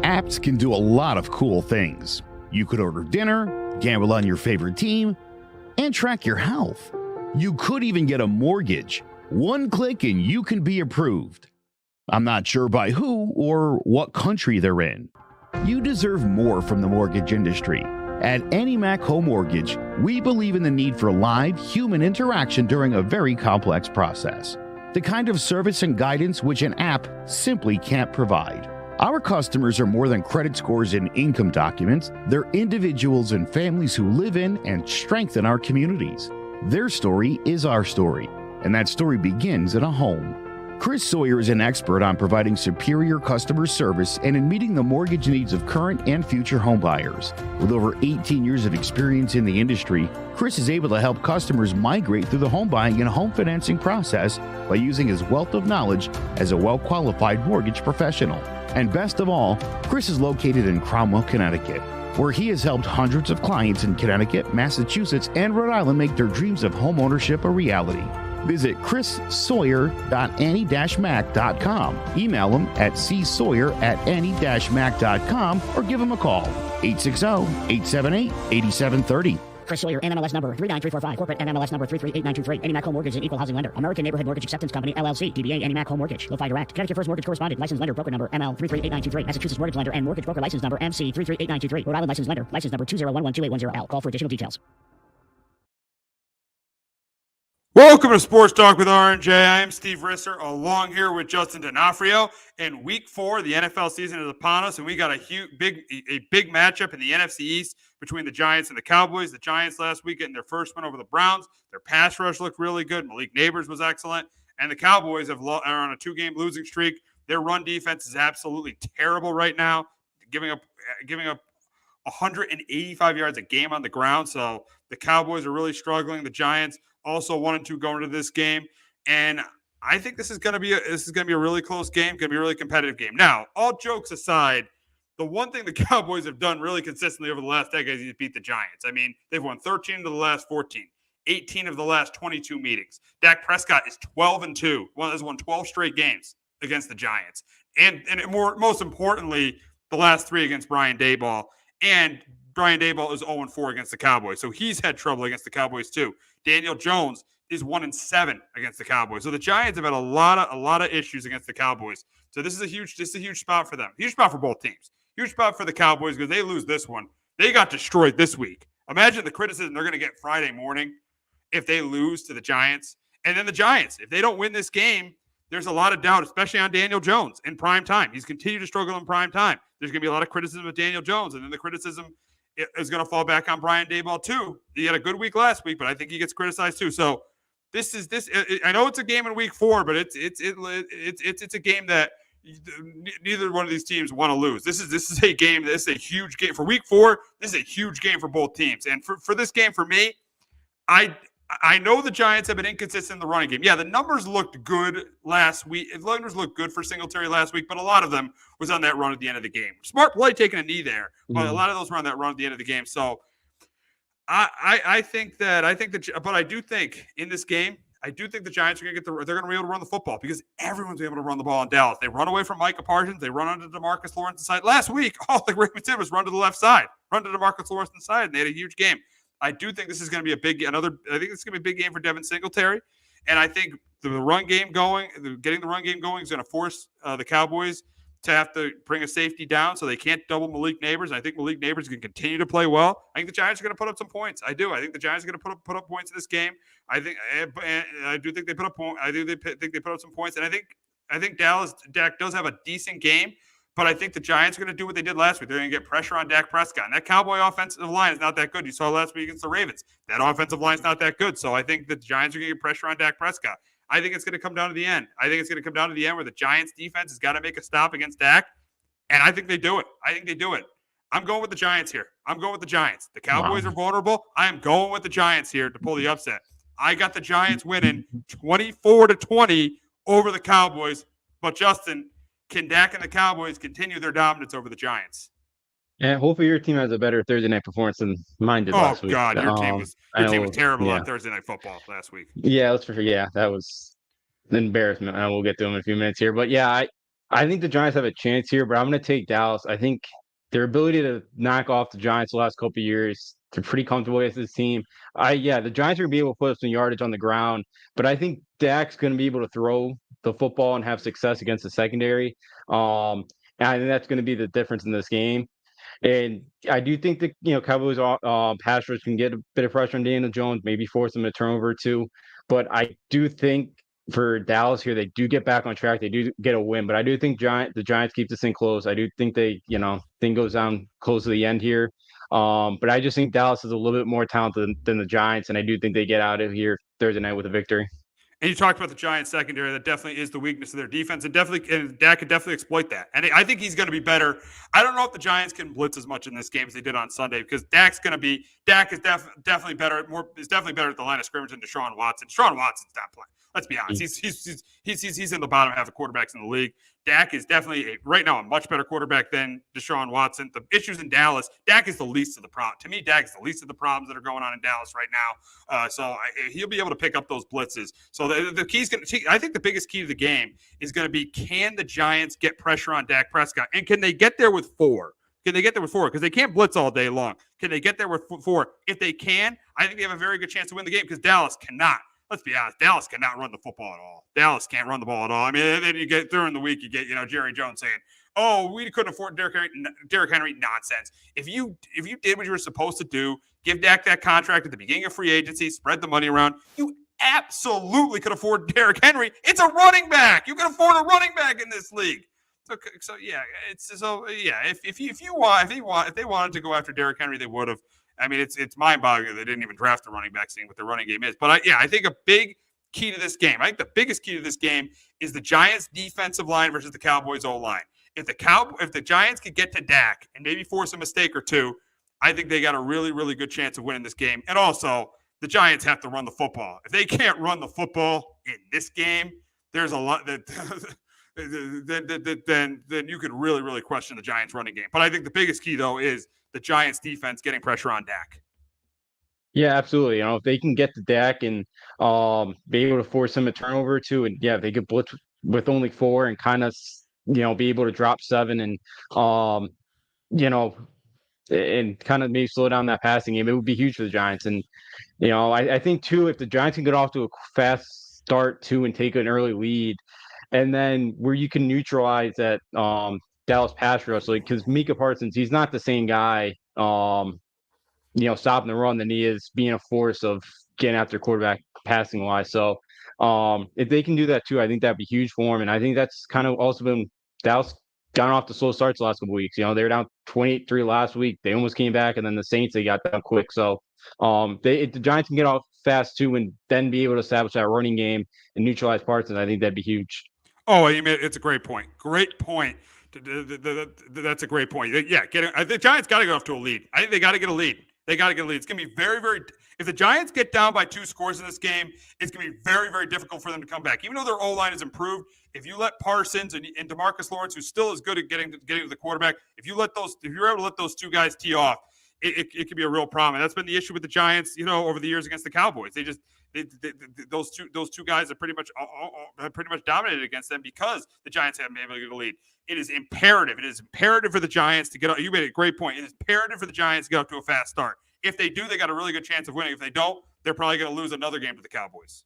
Apps can do a lot of cool things. You could order dinner, gamble on your favorite team, and track your health. You could even get a mortgage. One click and you can be approved. I'm not sure by who or what country they're in. You deserve more from the mortgage industry. At AnyMac Home Mortgage, we believe in the need for live human interaction during a very complex process. The kind of service and guidance which an app simply can't provide. Our customers are more than credit scores and income documents. They're individuals and families who live in and strengthen our communities. Their story is our story, and that story begins in a home. Chris Sawyer is an expert on providing superior customer service and in meeting the mortgage needs of current and future home buyers. With over 18 years of experience in the industry, Chris is able to help customers migrate through the home buying and home financing process by using his wealth of knowledge as a well-qualified mortgage professional. And best of all, Chris is located in Cromwell, Connecticut, where he has helped hundreds of clients in Connecticut, Massachusetts, and Rhode Island make their dreams of home ownership a reality. Visit chrissawyer.any-mac.com. Email him at csawyer@any-mac.com or give him a call, 860-878-8730. Chris Sawyer, NMLS number 39345, corporate NMLS number 338923. AnyMac Home Mortgage is an equal housing lender. American Neighborhood Mortgage Acceptance Company, LLC. DBA AnyMac Home Mortgage. Lo-Fi Direct. Connecticut First Mortgage Correspondent. License lender. Broker number ML 338923. Massachusetts Mortgage Lender and Mortgage Broker License number MC 338923. Rhode Island License Lender. License number 201128110L. Call for additional details. Welcome to Sports Talk with R&J. I am Steve Risser, along here with Justin D'Onofrio. In Week 4, the NFL season is upon us, and we got a big matchup in the NFC East between the Giants and the Cowboys. The Giants last week getting their first win over the Browns. Their pass rush looked really good. Malik Neighbors was excellent, and the Cowboys are on a 2-game losing streak. Their run defense is absolutely terrible right now, giving up 185 yards a game on the ground. So the Cowboys are really struggling. The Giants also 1-2 going into this game, and I think this is going to be a really close game, going to be a really competitive game. Now, all jokes aside, the one thing the Cowboys have done really consistently over the last decade is beat the Giants. I mean, they've won 13 of the last 14, 18 of the last 22 meetings. Dak Prescott is 12-2. Has won 12 straight games against the Giants, and most importantly, the last 3 against Brian Daboll. And Brian Daboll is 0-4 against the Cowboys, so he's had trouble against the Cowboys too. Daniel Jones is 1-7 against the Cowboys. So the Giants have had a lot of issues against the Cowboys. So this is a huge spot for them. Huge spot for both teams. Huge spot for the Cowboys because they lose this one. They got destroyed this week. Imagine the criticism they're going to get Friday morning if they lose to the Giants. And then the Giants, if they don't win this game, there's a lot of doubt, especially on Daniel Jones in prime time. He's continued to struggle in prime time. There's going to be a lot of criticism of Daniel Jones, and then the criticism is going to fall back on Brian Daboll too. He had a good week last week, but I think he gets criticized too. So this. I know it's a game in Week 4, but it's a game that neither one of these teams want to lose. This is a game. This is a huge game for Week 4. This is a huge game for both teams, and for this game for me, I know the Giants have been inconsistent in the running game. Yeah, the numbers looked good last week. The numbers looked good for Singletary last week, but a lot of them was on that run at the end of the game. Smart play taking a knee there, but a lot of those were on that run at the end of the game. So but I do think in this game, I do think the Giants are going to they're going to be able to run the football because everyone's able to run the ball in Dallas. They run away from Micah Parsons. They run onto DeMarcus Lawrence's side. Last week, all the Ravens did was run to the left side, run to DeMarcus Lawrence's side, and they had a huge game. I do think this is going to be I think it's going to be a big game for Devin Singletary, and I think getting the run game going is going to force the Cowboys to have to bring a safety down so they can't double Malik Neighbors. And I think Malik Neighbors can continue to play well. I think the Giants are going to put up some points. I do. I think the Giants are going to put up points in this game. I do think they put up points. I think they put up some points, and I think Dak does have a decent game. But I think the Giants are going to do what they did last week. They're going to get pressure on Dak Prescott. And that Cowboy offensive line is not that good. You saw last week against the Ravens. That offensive line is not that good. So I think the Giants are going to get pressure on Dak Prescott. I think it's going to come down to the end. I think it's going to come down to the end where the Giants defense has got to make a stop against Dak. And I think they do it. I'm going with the Giants here. I'm going with the Giants. The Cowboys are vulnerable. I am going with the Giants here to pull the upset. I got the Giants winning 24-20 over the Cowboys. But Justin, can Dak and the Cowboys continue their dominance over the Giants? Yeah, hopefully your team has a better Thursday night performance than mine did last week. Oh, God, your team was terrible on Thursday Night Football last week. Yeah, that's for sure. Yeah, that was an embarrassment. We'll get to them in a few minutes here. But, yeah, I think the Giants have a chance here, but I'm going to take Dallas. I think their ability to knock off the Giants the last couple of years, they're pretty comfortable with this team. The Giants are going to be able to put up some yardage on the ground, but I think Dak's going to be able to throw the football and have success against the secondary. And I think that's going to be the difference in this game. And I do think that Cowboys pass rush can get a bit of pressure on Daniel Jones, maybe force him to turnover too. But I do think for Dallas here, they do get back on track. They do get a win, but I do think the Giants keep this thing close. I do think thing goes down close to the end here. But I just think Dallas is a little bit more talented than the Giants, and I do think they get out of here Thursday night with a victory. And you talked about the Giants secondary. That definitely is the weakness of their defense, and Dak could definitely exploit that. And I think he's going to be better. I don't know if the Giants can blitz as much in this game as they did on Sunday, because Dak is definitely better at the line of scrimmage than Deshaun Watson. Deshaun Watson's not playing. Let's be honest. He's in the bottom half of quarterbacks in the league. Dak is definitely right now a much better quarterback than Deshaun Watson. The issues in Dallas, Dak is the least of the problem. To me, Dak is the least of the problems that are going on in Dallas right now. He'll be able to pick up those blitzes. So the key's going to. I think the biggest key to the game is going to be, can the Giants get pressure on Dak Prescott, and can they get there with 4? Can they get there with 4? Because they can't blitz all day long. Can they get there with 4? If they can, I think they have a very good chance to win the game, because Dallas cannot. Let's be honest, Dallas cannot run the football at all. Dallas can't run the ball at all. I mean, and then you get during the week, you get Jerry Jones saying, "Oh, we couldn't afford Derrick Henry." Nonsense. If you did what you were supposed to do, give Dak that contract at the beginning of free agency, spread the money around, you absolutely could afford Derrick Henry. It's a running back. You can afford a running back in this league. If they wanted to go after Derrick Henry, they would have. I mean, it's mind-boggling they didn't even draft a running back, seeing what the running game is. But I think a big key to this game, I think the biggest key to this game is the Giants' defensive line versus the Cowboys' O-line. If the Giants could get to Dak and maybe force a mistake or two, I think they got a really, really good chance of winning this game. And also, the Giants have to run the football. If they can't run the football in this game, there's a lot that then you could really, really question the Giants' running game. But I think the biggest key, though, is the Giants defense getting pressure on Dak. Yeah, absolutely. If they can get to Dak and be able to force him a turnover too, and if they could blitz with only 4 and kind of be able to drop 7 and and kind of maybe slow down that passing game, it would be huge for the Giants. And I think too, if the Giants can get off to a fast start too and take an early lead, and then where you can neutralize that Dallas pass rush, because Micah Parsons, he's not the same guy, stopping the run than he is being a force of getting after quarterback passing wise. So if they can do that too, I think that'd be huge for him. And I think that's kind of also been Dallas gone off the slow starts the last couple of weeks. They were down 28-3 last week. They almost came back, and then the Saints, they got down quick. So if the Giants can get off fast too, and then be able to establish that running game and neutralize Parsons, I think that'd be huge. Oh, it's a great point. Great point. That's a great point. Yeah, the Giants got to get off to a lead. I think they got to get a lead. It's going to be very, very – if the Giants get down by 2 scores in this game, it's going to be very, very difficult for them to come back. Even though their O-line is improved, if you let Parsons and DeMarcus Lawrence, who's still as good at getting to the quarterback, if you're able to let those 2 guys tee off, it could be a real problem. And that's been the issue with the Giants, over the years against the Cowboys. Those two guys have pretty much dominated against them because the Giants haven't been able to get a lead. It is imperative. It is imperative for the Giants to get up. You made a great point. It is imperative for the Giants to get up to a fast start. If they do, they got a really good chance of winning. If they don't, they're probably going to lose another game to the Cowboys.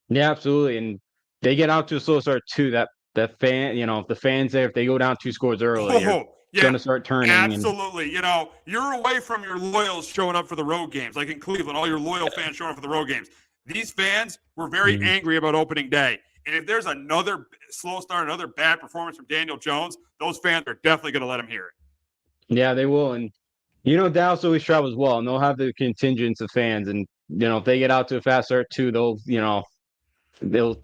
Yeah, absolutely. And they get out to a slow start too. That the fans there, if they go down 2 scores early, going to start turning. Absolutely. You're away from your loyals showing up for the road games, like in Cleveland, all your loyal fans showing up for the road games. These fans were very angry about opening day. And if there's another slow start, another bad performance from Daniel Jones, those fans are definitely going to let him hear it. Yeah, they will. And, Dallas always travels well, and they'll have the contingents of fans. And, if they get out to a fast start too, they'll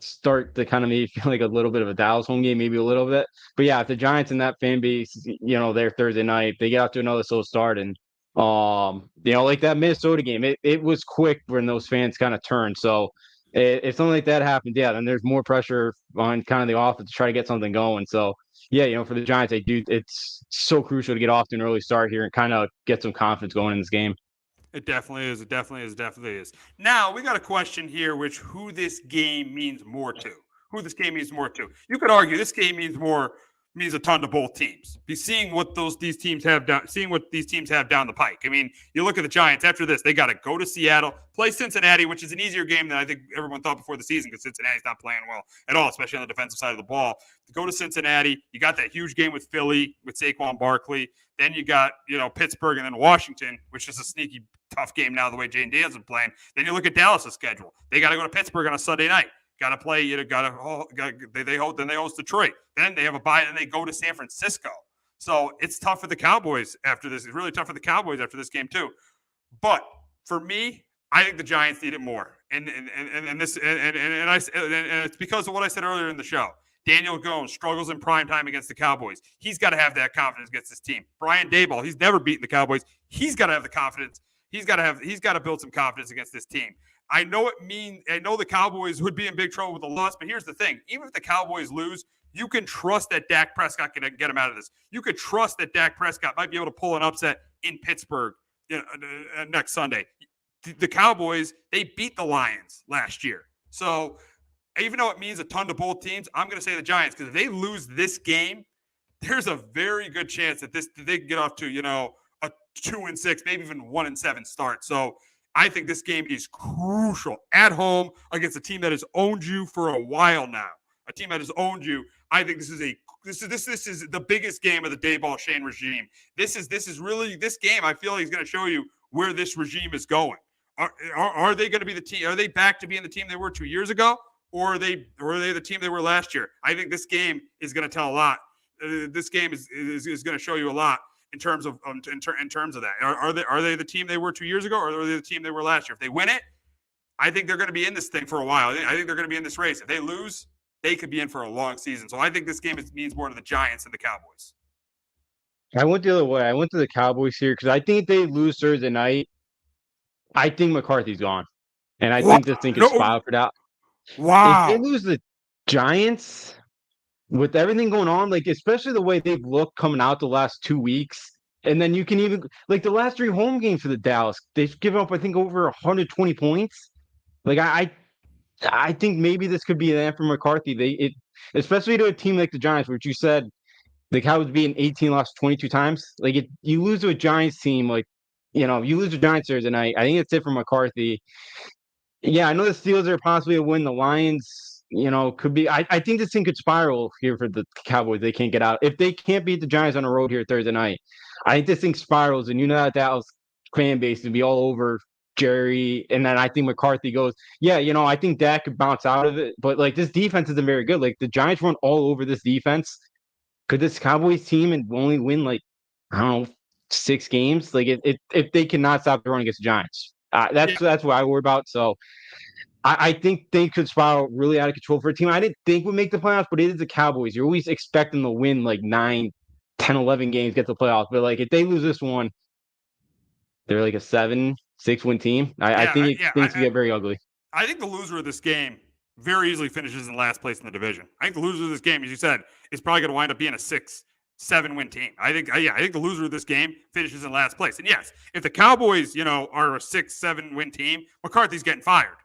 start to kind of maybe feel like a little bit of a Dallas home game, maybe a little bit. But yeah, if the Giants and that fan base, they're Thursday night, they get out to another slow start, and like that Minnesota game, it was quick when those fans kind of turned. So if something like that happens, then there's more pressure on kind of the offense to try to get something going. So for the Giants, it's so crucial to get off to an early start here and kind of get some confidence going in this game. It definitely is. It definitely is. Now, we got a question here, who this game means more to. You could argue this game means more means a ton to both teams. Be seeing what these teams have down the pike. I mean, you look at the Giants after this, they got to go to Seattle, play Cincinnati, which is an easier game than I think everyone thought before the season because Cincinnati's not playing well at all, especially on the defensive side of the ball. To go to Cincinnati, you got that huge game with Philly with Saquon Barkley. Then you got, Pittsburgh and then Washington, which is a sneaky tough game now the way Jane Daniels is playing. Then you look at Dallas' schedule. They got to go to Pittsburgh on a Sunday night. Got to play. They host Detroit. Then they have a bye, and they go to San Francisco. So it's tough for the Cowboys after this. It's really tough for the Cowboys after this game too. But for me, I think the Giants need it more, and it's because of what I said earlier in the show. Daniel Jones struggles in prime time against the Cowboys. He's got to have that confidence against this team. Brian Daboll, he's never beaten the Cowboys. He's got to have the confidence. He's got to build some confidence against this team. I know the Cowboys would be in big trouble with a loss, but here's the thing. Even if the Cowboys lose, you can trust that Dak Prescott can get them out of this. You could trust that Dak Prescott might be able to pull an upset in Pittsburgh next Sunday. The Cowboys, they beat the Lions last year. So even though it means a ton to both teams, I'm going to say the Giants, because if they lose this game, there's a very good chance that they can get off to, a 2-6, maybe even 1-7 start. So I think this game is crucial at home against a team that has owned you for a while now. A team that has owned you. I think this is the biggest game of the Daboll Shane regime. This game. I feel like is going to show you where this regime is going. Are they going to be the team? Are they back to being the team they were 2 years ago, or are they the team they were last year? I think this game is going to tell a lot. This game is going to show you a lot. In terms of that, are they the team they were 2 years ago, or are they the team they were last year? If they win it, I think they're going to be in this thing for a while. I think they're going to be in this race. If they lose, they could be in for a long season. So I think this game means more to the Giants than the Cowboys. I went the other way. I went to the Cowboys here because I think if they lose Thursday night, I think McCarthy's gone, and I think this thing could spiral for that. Wow! If they lose the Giants, with everything going on, like especially the way they've looked coming out the last 2 weeks, and then you can even like the last 3 home games for the Dallas, they've given up I think over 120 points. Like I think maybe this could be an end for McCarthy. Especially to a team like the Giants, which you said the Cowboys being 18 lost 22 times. Like you lose to a Giants team, like you lose to Giants Thursday night. I think it's it for McCarthy. Yeah, I know the Steelers are possibly a win. The Lions. Could be. I think this thing could spiral here for the Cowboys. They can't get out. If they can't beat the Giants on the road here Thursday night, I think this thing spirals, and that Dallas fan base would be all over Jerry. And then I think McCarthy goes, yeah, I think Dak could bounce out of it. But like this defense isn't very good. Like the Giants run all over this defense. Could this Cowboys team and only win like 6 games? Like if they cannot stop the run against the Giants, that's what I worry about. So. I think they could spiral really out of control for a team I didn't think would make the playoffs, but it is the Cowboys. You're always expecting them to win like 9, 10, 11 games, get the playoffs. But like if they lose this one, they're like a 7-6 win team. I think things get very ugly. I think the loser of this game very easily finishes in last place in the division. I think the loser of this game, as you said, is probably going to wind up being a 6-7 win team. I think the loser of this game finishes in last place. And yes, if the Cowboys, are a 6-7 win team, McCarthy's getting fired.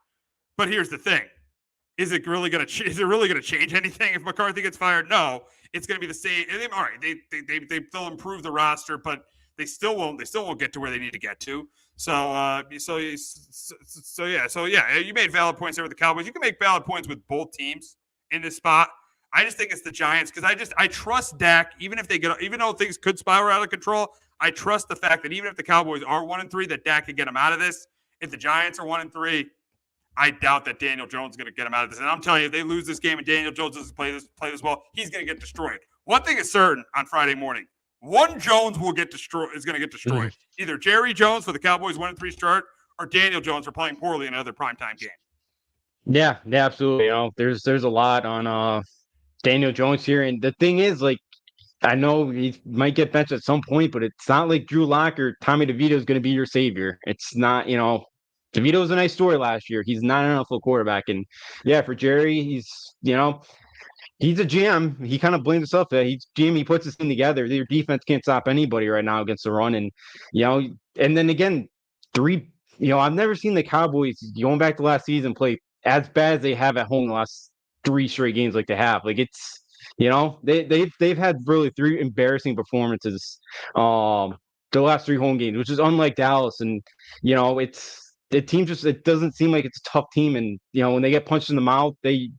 But here's the thing: is it really going to change anything if McCarthy gets fired? No, it's going to be the same. And all right, they'll improve the roster, but they still won't get to where they need to get to. So you made valid points there with the Cowboys. You can make valid points with both teams in this spot. I just think it's the Giants because I trust Dak even though things could spiral out of control. I trust the fact that even if the Cowboys are 1-3, that Dak could get them out of this. If the Giants are 1-3. I doubt that Daniel Jones is going to get him out of this. And I'm telling you, if they lose this game and Daniel Jones doesn't play this well, he's going to get destroyed. One thing is certain on Friday morning: one Jones is going to get destroyed. Either Jerry Jones for the Cowboys 1-3 start, or Daniel Jones for playing poorly in another primetime game. Yeah, absolutely. There's a lot on Daniel Jones here, and the thing is, like, I know he might get benched at some point, but it's not like Drew Lock or Tommy DeVito is going to be your savior. It's not, DeVito was a nice story last year. He's not an NFL quarterback. And yeah, for Jerry, he's a GM. He kind of blames himself. He's GM. He puts his team together. Their defense can't stop anybody right now against the run. And, and then again, I've never seen the Cowboys going back to last season play as bad as they have at home the last 3 straight games like they have. Like They've had really 3 embarrassing performances the last 3 home games, which is unlike Dallas. And it's the team just it doesn't seem like it's a tough team. And when they get punched in the mouth, they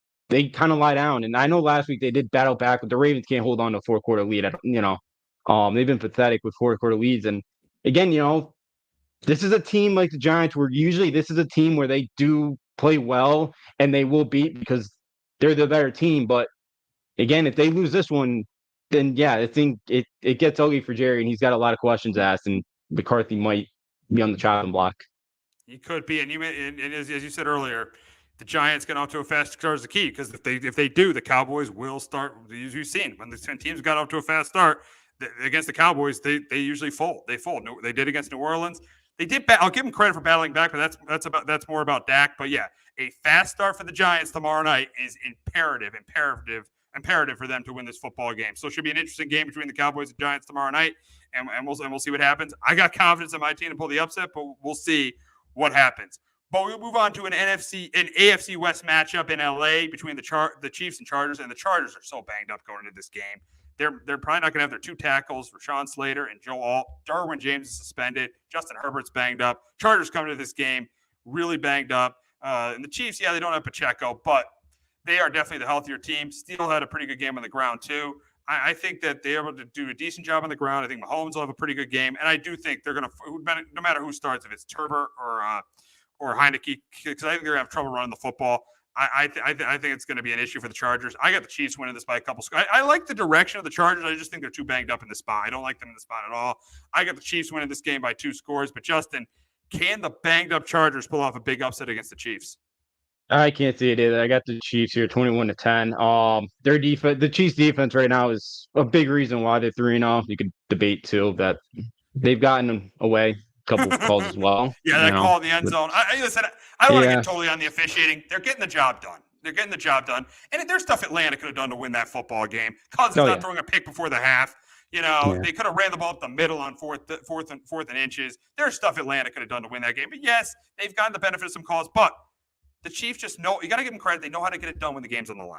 kind of lie down. And I know last week they did battle back, but the Ravens can't hold on to a 4-quarter lead. They've been pathetic with 4-quarter leads. And again, this is a team like the Giants where usually this is a team where they do play well and they will beat because they're the better team. But again, if they lose this one, then yeah, I think it gets ugly for Jerry, and he's got a lot of questions asked, and McCarthy might be on the chopping block. He could be, and as you said earlier, the Giants get off to a fast start is the key, because if they do, the Cowboys will start. As you've seen, when the teams got off to a fast start against the Cowboys, they usually fold. They fold. They did against New Orleans. They did. I'll give them credit for battling back, but that's more about Dak. But yeah, a fast start for the Giants tomorrow night is imperative for them to win this football game. So it should be an interesting game between the Cowboys and Giants tomorrow night, and we'll see what happens. I got confidence in my team to pull the upset, but we'll see what happens. But we'll move on to an AFC West matchup in LA between the Chiefs and Chargers, and the Chargers are so banged up going into this game. They're probably not going to have their 2 tackles, Rashawn Slater and Joe Alt. Darwin James is suspended. Justin Herbert's banged up. Chargers coming to this game really banged up. And the Chiefs, yeah, they don't have Pacheco, but they are definitely the healthier team. Steele had a pretty good game on the ground too. I think that they're able to do a decent job on the ground. I think Mahomes will have a pretty good game, and I do think they're going to, no matter who starts, if it's Turbert or Heineke, because I think they're going to have trouble running the football. I think it's going to be an issue for the Chargers. I got the Chiefs winning this by a couple scores. I like the direction of the Chargers. I just think they're too banged up in the spot. I don't like them in the spot at all. I got the Chiefs winning this game by 2 scores. But Justin, can the banged up Chargers pull off a big upset against the Chiefs? I can't see it either. I got the Chiefs here, 21-10. Their defense, the Chiefs' defense right now is a big reason why they're 3-0. You could debate too that they've gotten them away a couple of calls as well. Yeah, that call in the end zone. Listen, I don't want to get totally on the officiating. They're getting the job done. And there's stuff Atlanta could have done to win that football game. Cousins not throwing a pick before the half. They could have ran the ball up the middle on fourth and inches. There's stuff Atlanta could have done to win that game. But yes, they've gotten the benefit of some calls. But the Chiefs just know, you got to give them credit. They know how to get it done when the game's on the line.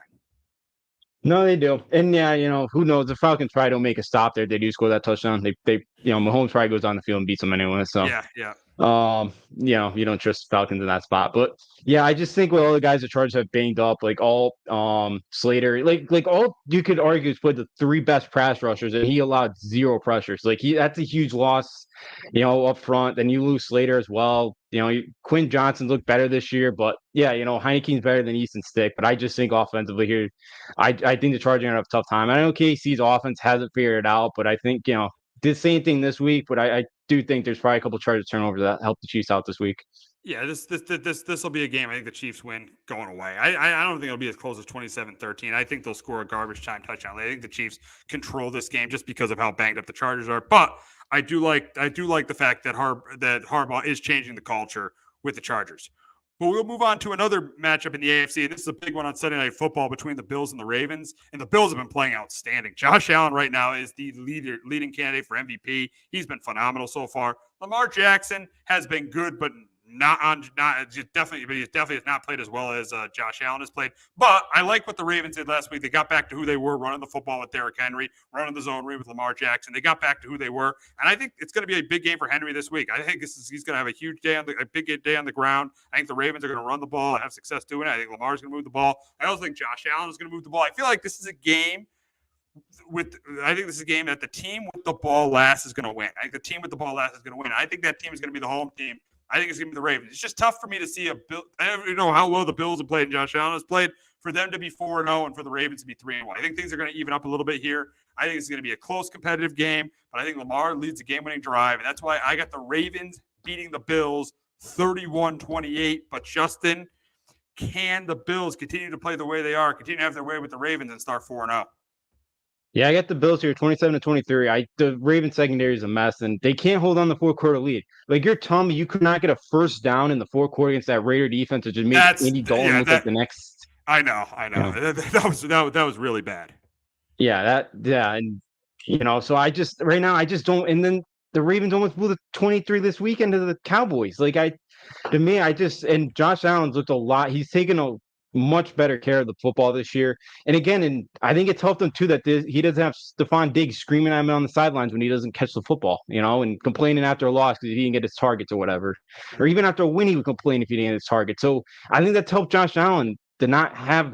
No, they do. And yeah, who knows? The Falcons probably don't make a stop there. They do score that touchdown. They Mahomes probably goes on the field and beats them anyway. So yeah. You don't trust Falcons in that spot. But yeah, I just think with all the guys the Chargers have banged up, like all Slater, like all you could argue is put the 3 best pass rushers, and he allowed 0 pressures. Like that's a huge loss, up front. Then you lose Slater as well. Quinn Johnson looked better this year, but yeah, Heineke's better than Easton Stick. But I just think offensively here, I think the Chargers are gonna have a tough time. I know KC's offense hasn't figured it out, but I think the same thing this week. But I do think there's probably a couple Chargers turnovers that help the Chiefs out this week. Yeah, this will be a game. I think the Chiefs win going away. I don't think it'll be as close as 27-13. I think they'll score a garbage time touchdown. I think the Chiefs control this game just because of how banged up the Chargers are. But I do like the fact that Harbaugh is changing the culture with the Chargers. But we'll move on to another matchup in the AFC. This is a big one on Sunday Night Football between the Bills and the Ravens. And the Bills have been playing outstanding. Josh Allen right now is the leading candidate for MVP. He's been phenomenal so far. Lamar Jackson has been good, but he definitely has not played as well as Josh Allen has played. But I like what the Ravens did last week. They got back to who they were, running the football with Derrick Henry, running the zone read with Lamar Jackson. They got back to who they were, and I think it's going to be a big game for Henry this week. I think he's going to have a huge day a big day on the ground. I think the Ravens are going to run the ball and have success doing it. I think Lamar's going to move the ball. I also think Josh Allen is going to move the ball. I feel like this is a game that the team with the ball last is going to win. I think the team with the ball last is going to win. I think that team is going to be the home team. I think it's going to be the Ravens. It's just tough for me to see I don't know how well the Bills have played and Josh Allen has played, for them to be 4-0 and for the Ravens to be 3-1. I think things are going to even up a little bit here. I think it's going to be a close, competitive game, but I think Lamar leads a game-winning drive, and that's why I got the Ravens beating the Bills 31-28. But Justin, can the Bills continue to play the way they are, continue to have their way with the Ravens, and start 4-0? Yeah, I got the Bills here, 27-23. The Ravens secondary is a mess, and they can't hold on the 4-quarter lead. Like, you're telling me you could not get a first down in the 4th quarter against that Raider defense that just made Andy Dalton look like the next. I know. Yeah. That was really bad. Yeah, and so right now I just don't. And then the Ravens almost blew the 23 this weekend to the Cowboys. And Josh Allen's looked a lot. He's taken much better care of the football this year. And again, and I think it's helped him too that he doesn't have Stephon Diggs screaming at him on the sidelines when he doesn't catch the football, and complaining after a loss because he didn't get his targets or whatever. Or even after a win, he would complain if he didn't get his target. So I think that's helped Josh Allen to not have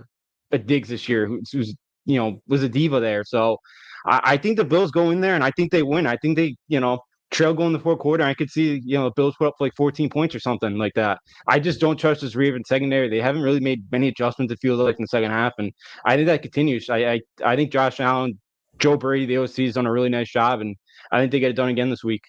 a Diggs this year, who's was a diva there. So I think the Bills go in there and I think they win. I think they, trail go in the fourth quarter. I could see, the Bills put up like 14 points or something like that. I just don't trust this Ravens secondary. They haven't really made many adjustments, it feels like, in the second half. And I think that continues. I think Josh Allen, Joe Brady, the OC, has done a really nice job. And I think they get it done again this week.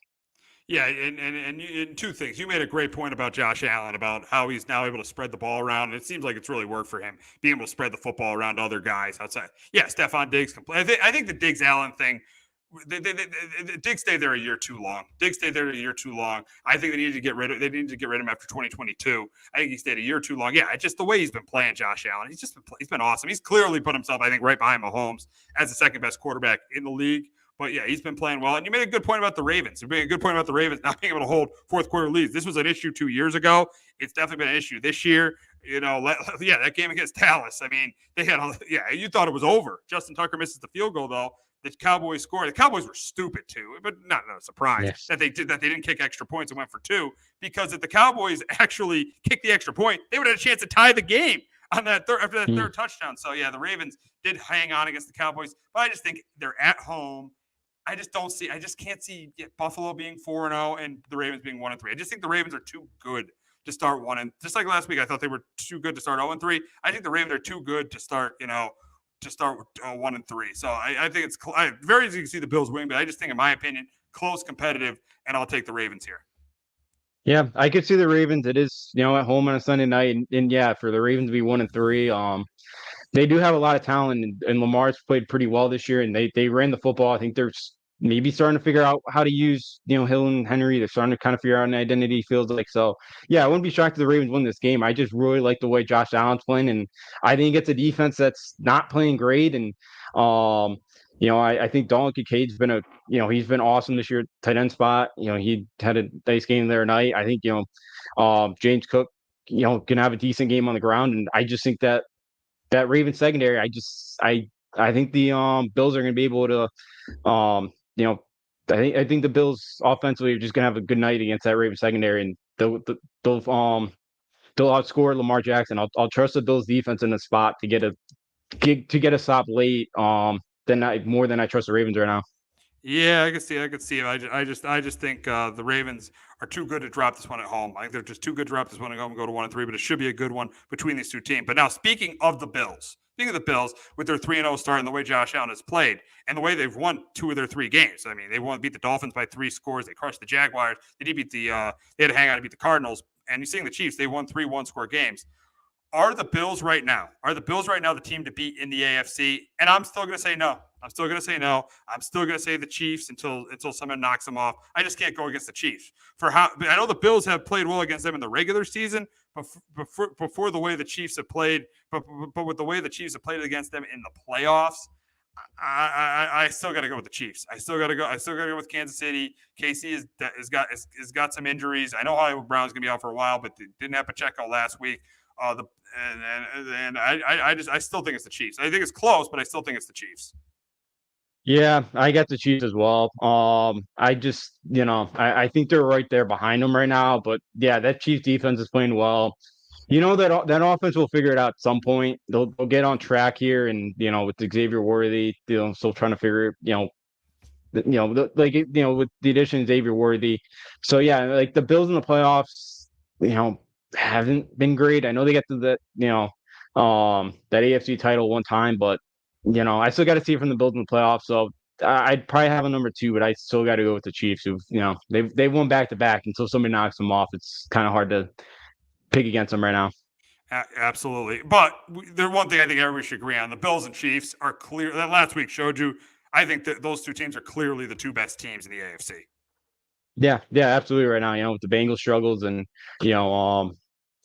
Yeah, and two things. You made a great point about Josh Allen, about how he's now able to spread the ball around. And it seems like it's really worked for him, being able to spread the football around to other guys outside. Yeah, Stephon Diggs. I think the Diggs Allen thing, Diggs stayed there a year too long. Diggs stayed there a year too long. I think they needed to get rid of him after 2022. I think he stayed a year too long. Yeah, it's just the way he's been playing, Josh Allen. He's been awesome. He's clearly put himself, I think, right behind Mahomes as the second best quarterback in the league. But yeah, he's been playing well. And you made a good point about the Ravens. You made a good point about the Ravens not being able to hold fourth quarter leads. This was an issue 2 years ago. It's definitely been an issue this year. That game against Dallas. I mean, you thought it was over. Justin Tucker misses the field goal, though. The Cowboys scored. The Cowboys were stupid too, but not a surprise that they didn't kick extra points and went for two, because if the Cowboys actually kicked the extra point, they would have had a chance to tie the game on that after that third touchdown. So yeah, the Ravens did hang on against the Cowboys, but I just think they're at home. I just can't see Buffalo being 4-0 and the Ravens being 1-3. I just think the Ravens are too good to start just like last week. I thought they were too good to start 0-3. I think the Ravens are too good to start, with 1-3. So I think it's very easy to see the Bills win, but I just think, in my opinion, close, competitive, and I'll take the Ravens here. Yeah, I could see the Ravens. It is, at home on a Sunday night, and yeah, for the Ravens to be 1-3, they do have a lot of talent, and Lamar's played pretty well this year, and they ran the football. I think they're maybe starting to figure out how to use, Hill and Henry. They're starting to kind of figure out an identity, feels like. So yeah, I wouldn't be shocked if the Ravens win this game. I just really like the way Josh Allen's playing, and I think it's a defense that's not playing great. And I think Dalton Kincaid's been he's been awesome this year, tight end spot. He had a nice game there tonight. I think James Cook, can have a decent game on the ground, and I just think that Ravens secondary, I think the Bills are going to be able to, I think the Bills offensively are just going to have a good night against that Ravens secondary, and they'll outscore Lamar Jackson. I'll trust the Bills defense in the spot to get a stop late. More than I trust the Ravens right now. Yeah, I could see it. I just think the Ravens are too good to drop this one at home. I think they're just too good to drop this one at home and go to 1-3. But it should be a good one between these two teams. But now, speaking of the Bills, with their 3-0 start and the way Josh Allen has played and the way they've won 2 of their 3 games. I mean, they beat the Dolphins by 3 scores. They crushed the Jaguars. They did beat they had to hang out to beat the Cardinals. And you're seeing the Chiefs. They won 3 one-score games. Are the Bills right now the team to beat in the AFC? And I'm still going to say no. I'm still going to say the Chiefs until someone knocks them off. I just can't go against the Chiefs. I know the Bills have played well against them in the regular season, but before the way the Chiefs have played, but with the way the Chiefs have played against them in the playoffs, I still got to go with the Chiefs. I still got to go with Kansas City. KC has got some injuries. I know Hollywood Brown's going to be out for a while, but they didn't have Pacheco last week. I still think it's the Chiefs. I think it's close, but I still think it's the Chiefs. Yeah, I got the Chiefs as well. I just, I think they're right there behind them right now. But yeah, that Chiefs defense is playing well. That offense will figure it out at some point. They'll get on track here, and with Xavier Worthy, still trying to figure, with the addition of Xavier Worthy. So yeah, like the Bills in the playoffs, haven't been great. I know they got to that AFC title one time, but I still got to see it from the Bills in the playoffs. So I'd probably have a number 2, but I still got to go with the Chiefs, who they've won back to back. Until somebody knocks them off, it's kind of hard to pick against them right now. Absolutely, but there's one thing I think everybody should agree on: the Bills and Chiefs are clear. That last week showed you. I think that those 2 teams are clearly the 2 best teams in the AFC. Yeah, absolutely. Right now, with the Bengals struggles and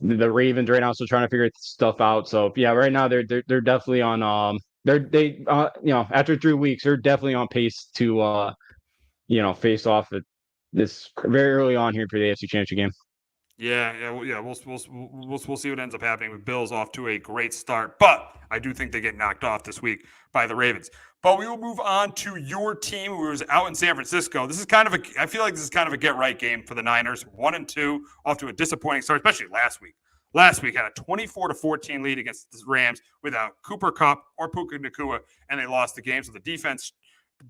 the Ravens right now still trying to figure stuff out. So yeah, right now they're definitely on after 3 weeks they're definitely on pace to face off at this very early on here for the AFC Championship game. We'll see what ends up happening with Bills off to a great start, but I do think they get knocked off this week by the Ravens. But we will move on to your team who was out in San Francisco. I feel like this is kind of a get right game for the Niners. 1-2, off to a disappointing start, especially last week. Last week had a 24-14 lead against the Rams without Cooper Kupp or Puka Nacua, and they lost the game. So the defense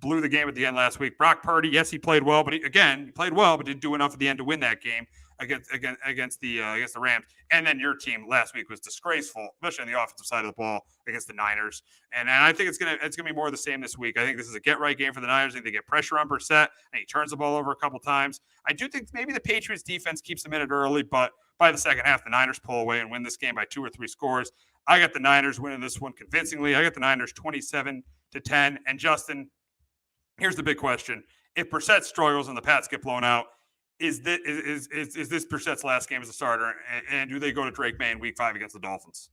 blew the game at the end last week. Brock Purdy, yes, he played well, but he played well, but didn't do enough at the end to win that game against the Rams. And then your team last week was disgraceful, especially on the offensive side of the ball against the Niners. And I think it's gonna be more of the same this week. I think this is a get right game for the Niners. I think they get pressure on Brissett, and he turns the ball over a couple times. I do think maybe the Patriots defense keeps them in it early, but by the second half, the Niners pull away and win this game by 2 or 3 scores. I got the Niners winning this one convincingly. I got the Niners 27-10. And Justin, here's the big question: if Brissett struggles and the Pats get blown out, is this Brissett's last game as a starter? And do they go to Drake May in Week 5 against the Dolphins?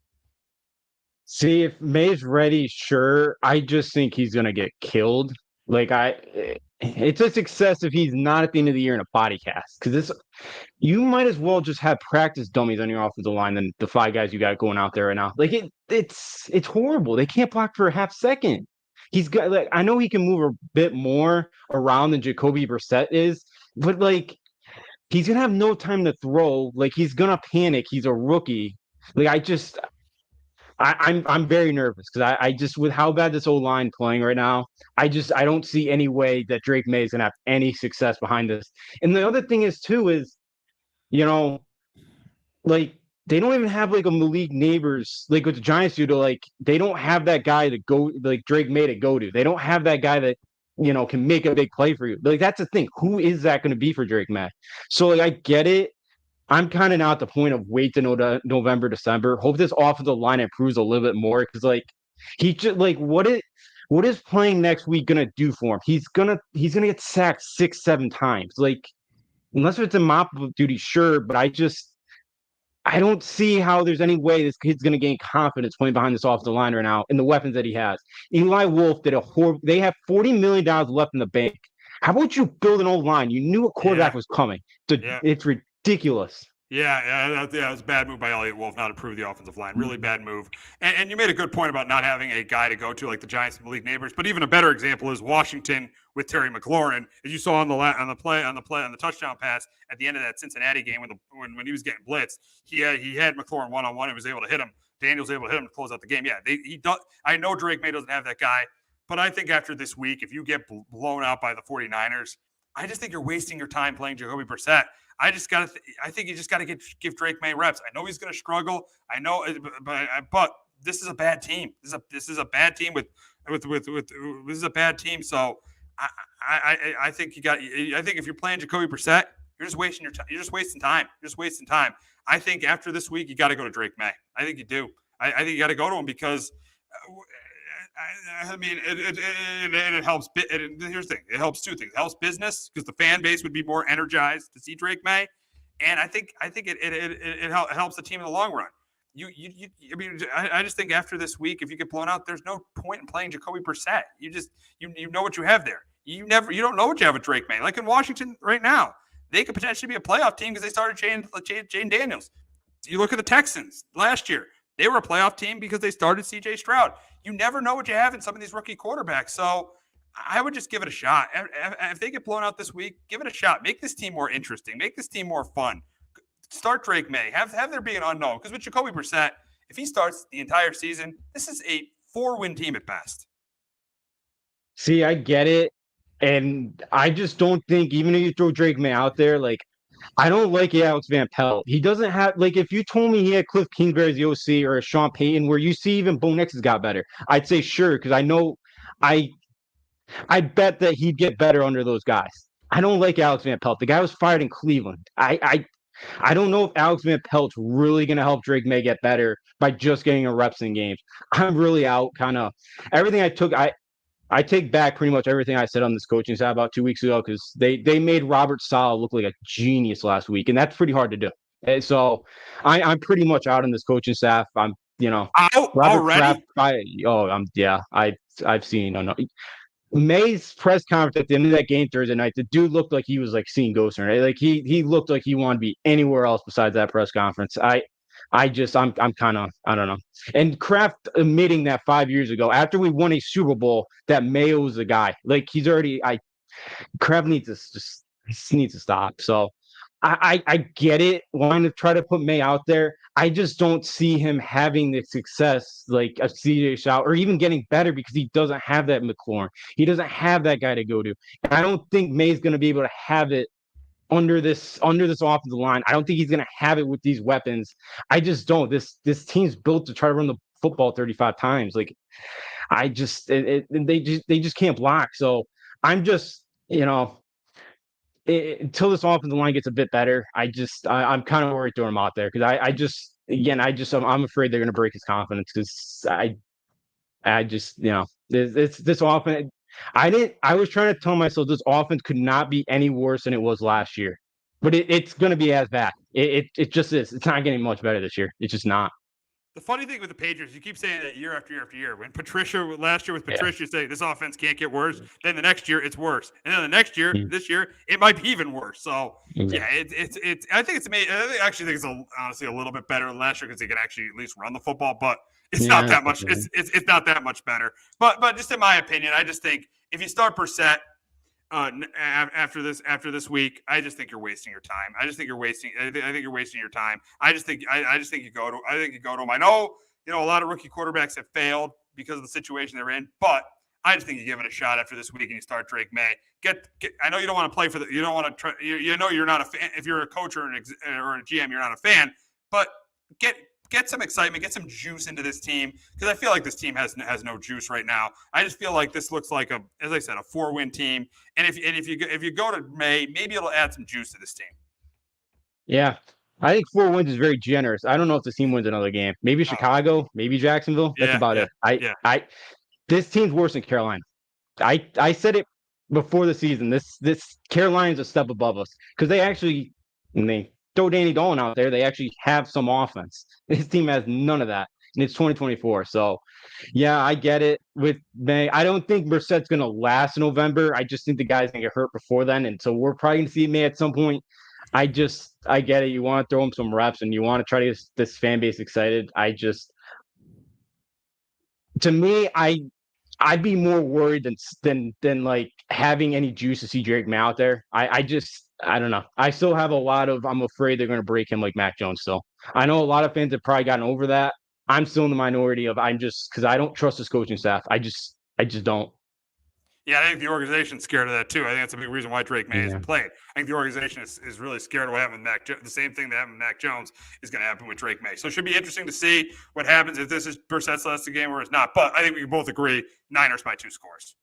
See, if May's ready, sure. I just think he's gonna get killed. It's a success if he's not at the end of the year in a body cast, because you might as well just have practice dummies on your offensive line than the 5 guys you got going out there right now. It's horrible. They can't block for a half second. He's got I know he can move a bit more around than Jacoby Brissett is, but he's gonna have no time to throw. He's gonna panic. He's a rookie. I'm very nervous because I just, with how bad this O-line playing right now, I don't see any way that Drake May is gonna have any success behind this. And the other thing is too is, they don't even have a Malik Neighbors with the Giants do they don't have that guy to go Drake May to go to. They don't have that guy that can make a big play for you. That's the thing. Who is that going to be for Drake May? So I get it. I'm kind of now at the point of wait to November, December. Hope this offensive line improves a little bit more because he just what is playing next week gonna do for him? He's gonna get sacked 6-7 times. Unless it's a mop duty, sure, but I don't see how there's any way this kid's going to gain confidence playing behind this offensive line right now and the weapons that he has. Eli Wolf did they have $40 million left in the bank. How about you build an old line? You knew a quarterback was coming. It's ridiculous. Yeah, it was a bad move by Elliott Wolf not to improve the offensive line. Really bad move. And you made a good point about not having a guy to go to like the Giants and Malik Neighbors. But even a better example is Washington with Terry McLaurin, as you saw on the touchdown pass at the end of that Cincinnati game when he was getting blitzed. He had McLaurin one-on-one and was able to hit him. Daniels was able to hit him to close out the game. Yeah, he does. I know Drake May doesn't have that guy, but I think after this week, if you get blown out by the 49ers, I just think you're wasting your time playing Jacoby Brissett. I think you just got to give Drake May reps. I know he's going to struggle. I know, but this is a bad team. This is a bad team with this is a bad team. So I think I think if you're playing Jacoby Brissett, you're just wasting your time. You're just wasting time. I think after this week, you got to go to Drake May. I think you do. I think you got to go to him because. I mean, it helps. Here's the thing: it helps 2 things. It helps business because the fan base would be more energized to see Drake May, and I think it helps the team in the long run. I just think after this week, if you get blown out, there's no point in playing Jacoby Brissett. You know what you have there. You don't know what you have with Drake May. Like in Washington right now, they could potentially be a playoff team because they started Jane Daniels. You look at the Texans last year. They were a playoff team because they started C.J. Stroud. You never know what you have in some of these rookie quarterbacks. So I would just give it a shot. If they get blown out this week, give it a shot. Make this team more interesting. Make this team more fun. Start Drake May. Have there be an unknown. Because with Jacoby Brissett, if he starts the entire season, this is a 4-win team at best. See, I get it. And I just don't think, even if you throw Drake May out there, I don't like Alex Van Pelt. He doesn't have if you told me he had Cliff Kingsbury as the OC or a Sean Payton, where you see even Bo Nix has got better, I'd say sure because I know I bet that he'd get better under those guys. I don't like Alex Van Pelt. The guy was fired in Cleveland. I don't know if Alex Van Pelt's really going to help Drake May get better by just getting a reps in games. I'm really out. Kind of everything I took. I take back pretty much everything I said on this coaching staff about 2 weeks ago because they made Robert Saleh look like a genius last week, and that's pretty hard to do. And so I'm pretty much out on this coaching staff. Out already? I've seen. I know. May's press conference at the end of that game Thursday night, the dude looked like he was like seeing ghosts, right? Like he looked like he wanted to be anywhere else besides that press conference. I'm kind of, I don't know. And Kraft admitting that 5 years ago, after we won a Super Bowl, that Mayo was the guy. Like he's already, Kraft needs to just needs to stop. So I get it, wanting to try to put May out there. I just don't see him having the success like a CJ Stroud or even getting better because he doesn't have that McLaurin. He doesn't have that guy to go to. And I don't think May's going to be able to have it under this offensive line. I don't think he's going to have it with these weapons. I just don't. This team's built to try to run the football 35 times. Like they just can't block. So I'm just, until this offensive line gets a bit better, I'm kind of worried throwing him out there because I'm afraid they're going to break his confidence because I just this offense. I was trying to tell myself this offense could not be any worse than it was last year, but it's going to be as bad. It just is. It's not getting much better this year. It's just not. The funny thing with the Patriots, you keep saying that year after year after year. When Patricia last year with Patricia, you say this offense can't get worse. Then the next year it's worse, and then the next year, this year, it might be even worse. So yeah, it's. I think it's amazing. I actually think it's honestly a little bit better than last year because they can actually at least run the football, but it's not that much. It's not that much better. But just in my opinion, I just think if you start Brissett. After this week, I just think you're wasting your time. I think you're wasting your time. I just think you go to him. I know a lot of rookie quarterbacks have failed because of the situation they're in, but I just think you give it a shot after this week and you start Drake May. I know you don't want to play for you don't want to try. You're not a fan. If you're a coach or a GM, you're not a fan. But get some excitement, get some juice into this team because I feel like this team has no juice right now. I just feel like this looks like as I said, a 4-win team. And if you go to May, maybe it'll add some juice to this team. Yeah, I think 4 wins is very generous. I don't know if the team wins another game. Maybe Chicago, maybe Jacksonville. That's about it. This team's worse than Carolina. I said it before the season. This Carolina's a step above us because they throw Danny Dolan out there, they actually have some offense. This team has none of that, and it's 2024. So, yeah, I get it with May. I don't think Brissett's going to last in November. I just think the guy's going to get hurt before then, and so we're probably going to see May at some point. I get it. You want to throw him some reps, and you want to try to get this fan base excited. To me, I'd be more worried than like having any juice to see Drake May out there. I don't know. I still have I'm afraid they're going to break him like Mac Jones still. I know a lot of fans have probably gotten over that. I'm still in the minority because I don't trust this coaching staff. I just don't. Yeah, I think the organization's scared of that too. I think that's a big reason why Drake May hasn't played. I think the organization is really scared of what happened with Mac Jones. The same thing that happened with Mac Jones is going to happen with Drake May. So it should be interesting to see what happens if this is Brissett's last game or it's not. But I think we can both agree Niners by 2 scores.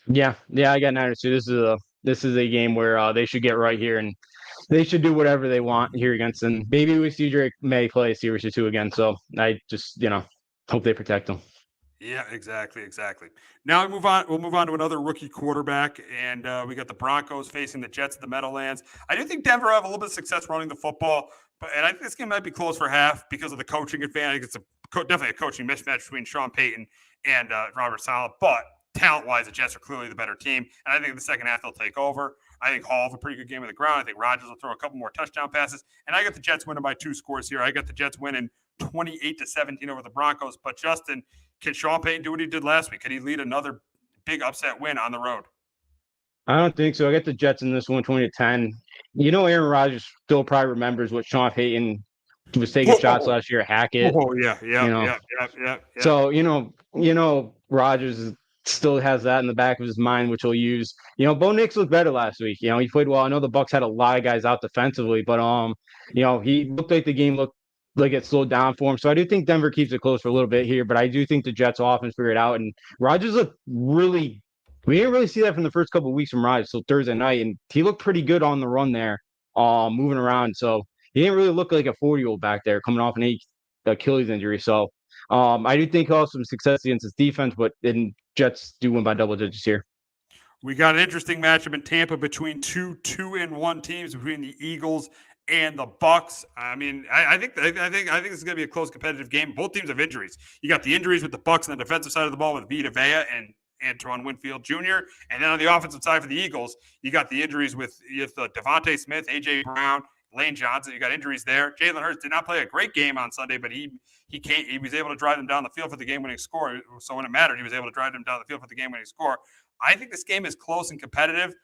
Yeah, I got Niners too. This is a game where they should get right here and they should do whatever they want here against them. Maybe we see Drake May play a series or 2 again. So I just hope they protect him. Yeah, exactly. Now we'll move on to another rookie quarterback, and we got the Broncos facing the Jets at the Meadowlands. I do think Denver have a little bit of success running the football, and I think this game might be close for half because of the coaching advantage. It's definitely a coaching mismatch between Sean Payton and Robert Saleh, but talent-wise, the Jets are clearly the better team, and I think in the second half they'll take over. I think Hall has a pretty good game on the ground. I think Rodgers will throw a couple more touchdown passes, and I got the Jets winning by 2 scores here. I got the Jets winning 28-17 over the Broncos, but Justin, can Sean Payton do what he did last week? Can he lead another big upset win on the road? I don't think so. I got the Jets in this one, 20-10. Aaron Rodgers still probably remembers what Sean Payton was taking shots last year at Hackett. Oh, yeah. So, Rodgers still has that in the back of his mind, which he'll use. Bo Nix looked better last week. He played well. I know the Bucs had a lot of guys out defensively, but he looked like the game looked like it slowed down for him. So I do think Denver keeps it close for a little bit here, but I do think the Jets offense figured it out. And Rodgers looked we didn't really see that from the first couple of weeks from Rodgers till Thursday night, and he looked pretty good on the run there, moving around. So he didn't really look like a 40-year-old back there coming off an Achilles injury. So I do think he'll have some success against his defense, but then Jets do win by double digits here. We got an interesting matchup in Tampa between 2-1 teams, between the Eagles and the Bucs. I mean, I think this is going to be a close competitive game. Both teams have injuries. You got the injuries with the Bucs on the defensive side of the ball with Vita Vea and Antoine Winfield Jr. And then on the offensive side for the Eagles, you got the injuries with Devontae Smith, A.J. Brown, Lane Johnson. You got injuries there. Jalen Hurts did not play a great game on Sunday, but he was able to drive them down the field for the game-winning score. So when it mattered, he was able to drive them down the field for the game-winning score. I think this game is close and competitive,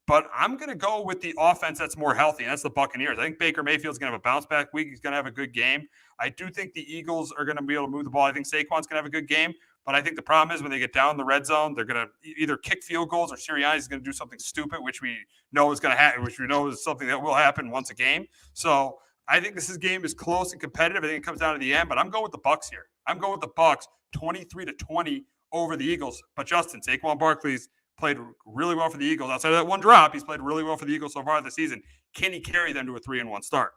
but I'm going to go with the offense that's more healthy, and that's the Buccaneers. I think Baker Mayfield's going to have a bounce-back week. He's going to have a good game. I do think the Eagles are going to be able to move the ball. I think Saquon's going to have a good game, but I think the problem is when they get down in the red zone, they're going to either kick field goals or Sirianni is going to do something stupid, which we know is going to happen, which we know is something that will happen once a game. So I think this game is close and competitive. I think it comes down to the end, but I'm going with the Bucs here. I'm going with the Bucs 23-20 over the Eagles. But Justin, Saquon Barkley's played really well for the Eagles. Outside of that one drop, he's played really well for the Eagles so far this season. Can he carry them to a 3-1 start?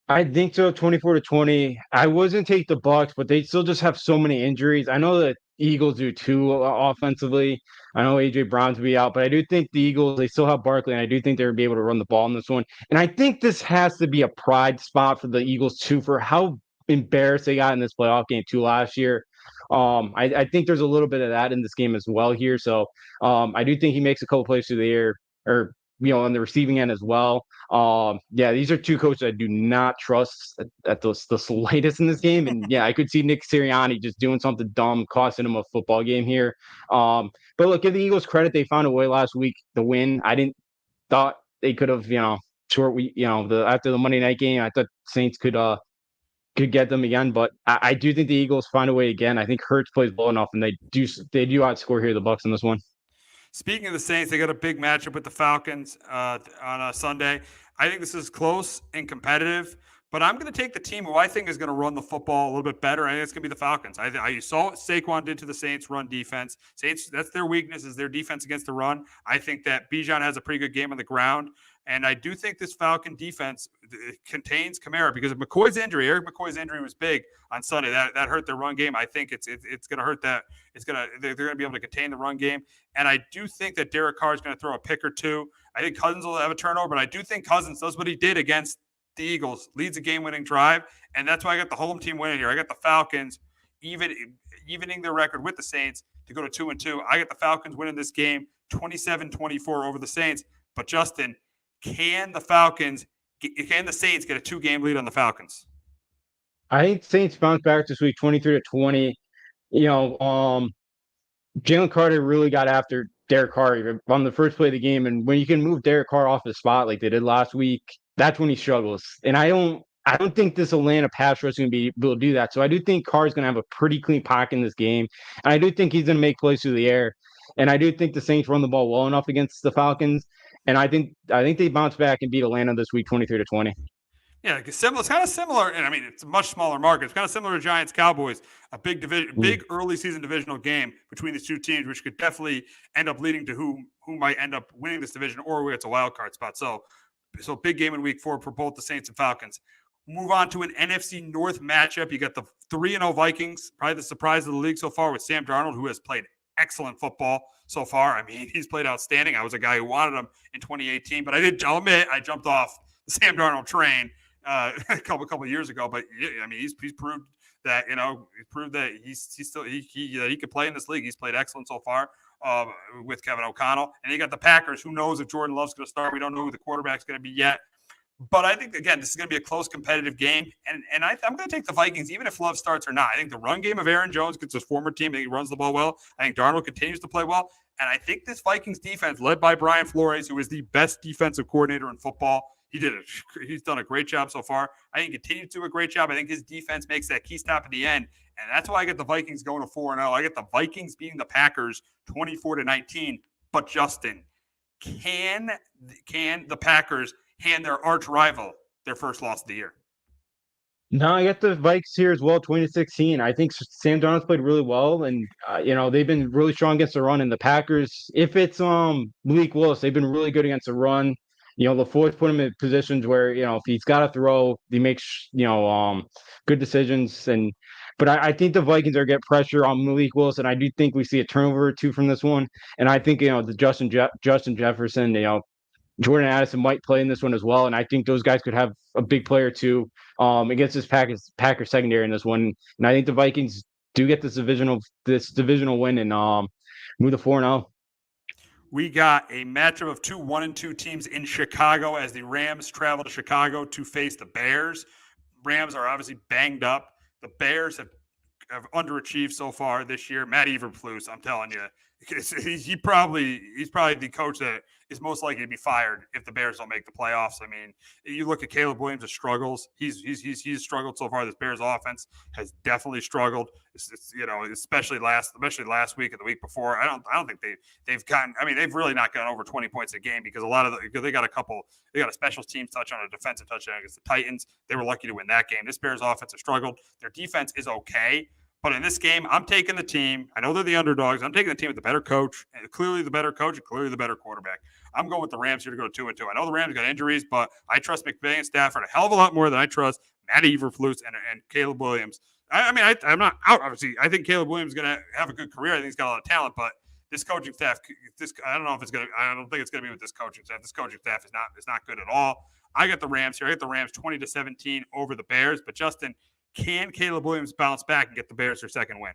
I think so, 24-20. I wasn't take the Bucs, but they still just have so many injuries. I know the Eagles do too offensively. I know A.J. Brown's be out, but I do think the Eagles, they still have Barkley, and I do think they're going to be able to run the ball in this one. And I think this has to be a pride spot for the Eagles too, for how embarrassed they got in this playoff game too last year. I think there's a little bit of that in this game as well here. So I do think he makes a couple plays through the air, or on the receiving end as well. Yeah, these are two coaches I do not trust at the slightest in this game. And yeah, I could see Nick Sirianni just doing something dumb, costing him a football game here. But look, give the Eagles credit. They found a way last week to win. I didn't thought they could have, after the Monday night game, I thought Saints could get them again. But I do think the Eagles find a way again. I think Hurts plays well enough, and they do outscore here the Bucs in this one. Speaking of the Saints, they got a big matchup with the Falcons on a Sunday. I think this is close and competitive, but I'm going to take the team who I think is going to run the football a little bit better. I think it's going to be the Falcons. I saw what Saquon did to the Saints run defense. Saints, that's their weakness, is their defense against the run. I think that Bijan has a pretty good game on the ground. And I do think this Falcon defense contains Kamara because of McCoy's injury. Eric McCoy's injury was big on Sunday. That hurt their run game. I think it's going to hurt that. They're going to be able to contain the run game. And I do think that Derek Carr is going to throw a pick or two. I think Cousins will have a turnover, but I do think Cousins does what he did against the Eagles, leads a game-winning drive, and that's why I got the home team winning here. I got the Falcons evening their record with the Saints to go to 2-2. I got the Falcons winning this game 27-24 over the Saints. But Justin, can the Saints get a 2-game lead on the Falcons? I think Saints bounce back this week 23-20. Jalen Carter really got after Derek Carr on the first play of the game. And when you can move Derek Carr off the spot like they did last week, that's when he struggles. And I don't think this Atlanta pass rush is going to be able to do that. So I do think Carr is going to have a pretty clean pocket in this game. And I do think he's going to make plays through the air. And I do think the Saints run the ball well enough against the Falcons. And I think they bounce back and beat Atlanta this week 23-20. Yeah, it's kind of similar, and I mean it's a much smaller market. It's kind of similar to Giants Cowboys, a big early season divisional game between these two teams, which could definitely end up leading to who might end up winning this division or where it's a wild card spot. So big game in week 4 for both the Saints and Falcons. Move on to an NFC North matchup. You got the 3-0 Vikings, probably the surprise of the league so far with Sam Darnold, who has played excellent football so far. I mean, he's played outstanding. I was a guy who wanted him in 2018, but I'll admit I jumped off the Sam Darnold train a couple of years ago. But I mean, he's proved that he could play in this league. He's played excellent so far with Kevin O'Connell. And you got the Packers. Who knows if Jordan Love's going to start? We don't know who the quarterback's going to be yet. But I think, again, this is going to be a close competitive game. And I'm going to take the Vikings, even if Love starts or not. I think the run game of Aaron Jones gets his former team. I think he runs the ball well. I think Darnold continues to play well. And I think this Vikings defense, led by Brian Flores, who is the best defensive coordinator in football, he's done a great job so far. I think he continues to do a great job. I think his defense makes that key stop at the end. And that's why I get the Vikings going to 4-0. I get the Vikings beating the Packers 24-19. But Justin, can the Packers hand their arch rival their first loss of the year? No, I got the Vikes here as well, 2016. I think Sam Darnold's played really well, and they've been really strong against the run. And the Packers, if it's Malik Willis, they've been really good against the run. LaFleur's put him in positions where if he's got to throw, he makes good decisions. But I think the Vikings are get pressure on Malik Willis, and I do think we see a turnover or two from this one. And I think the Justin Jefferson, Jordan Addison might play in this one as well, and I think those guys could have a big player too against this Packers secondary in this one. And I think the Vikings do get this divisional win, and move to 4-0. We got a matchup of two 1-2 teams in Chicago as the Rams travel to Chicago to face the Bears. Rams are obviously banged up. The Bears have underachieved so far this year. Matt Eberflus, I'm telling you, he's probably the coach that is most likely to be fired if the Bears don't make the playoffs. I mean, you look at Caleb Williams' struggles. He's struggled so far. This Bears offense has definitely struggled. Especially last week and the week before. I don't think they've gotten. I mean, they've really not gotten over 20 points a game because they got a special teams touchdown, a defensive touchdown against the Titans. They were lucky to win that game. This Bears offense has struggled. Their defense is okay. But in this game, I'm taking the team. I know they're the underdogs. I'm taking the team with the better coach, and clearly the better coach, and clearly the better quarterback. I'm going with the Rams here to go 2-2. I know the Rams got injuries, but I trust McVay and Stafford a hell of a lot more than I trust Matt Eberflus and Caleb Williams. I'm not out, obviously. I think Caleb Williams is going to have a good career. I think he's got a lot of talent, but this coaching staff, I don't think it's going to be with this coaching staff. This coaching staff is not good at all. I got the Rams here. I got the Rams 20-17 over the Bears. But Justin, can Caleb Williams bounce back and get the Bears their second win?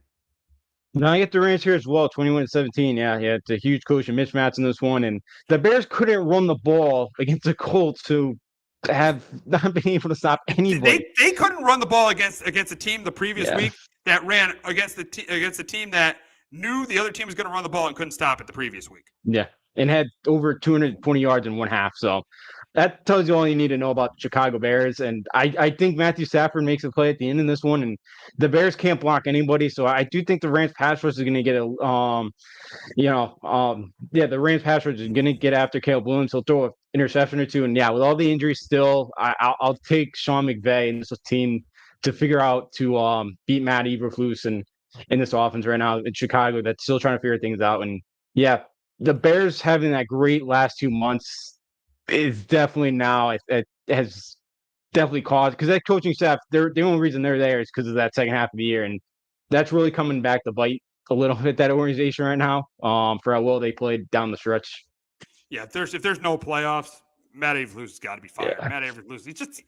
No, I get the Rams here as well, 21-17. Yeah, it's a huge coaching mismatch in this one. And the Bears couldn't run the ball against the Colts, who have not been able to stop anybody. They couldn't run the ball against a team the previous week that ran against the team that knew the other team was going to run the ball and couldn't stop it the previous week. Yeah, and had over 220 yards in one half. So that tells you all you need to know about the Chicago Bears. And I think Matthew Stafford makes a play at the end of this one. And the Bears can't block anybody. So I do think the Rams pass rush is going to get the Rams pass rush is going to get after Caleb Williams. He'll throw an interception or two. And with all the injuries still, I'll take Sean McVay and this team to figure out to beat Matt Eberflus and in this offense right now in Chicago that's still trying to figure things out. And the Bears having that great last 2 months is definitely now it has definitely caused, because that coaching staff, the only reason they're there is because of that second half of the year, and that's really coming back to bite a little bit that organization right now for how well they played down the stretch. Yeah, if there's no playoffs, Matt Eberflus has got to be fired. Yeah. Matt Eberflus,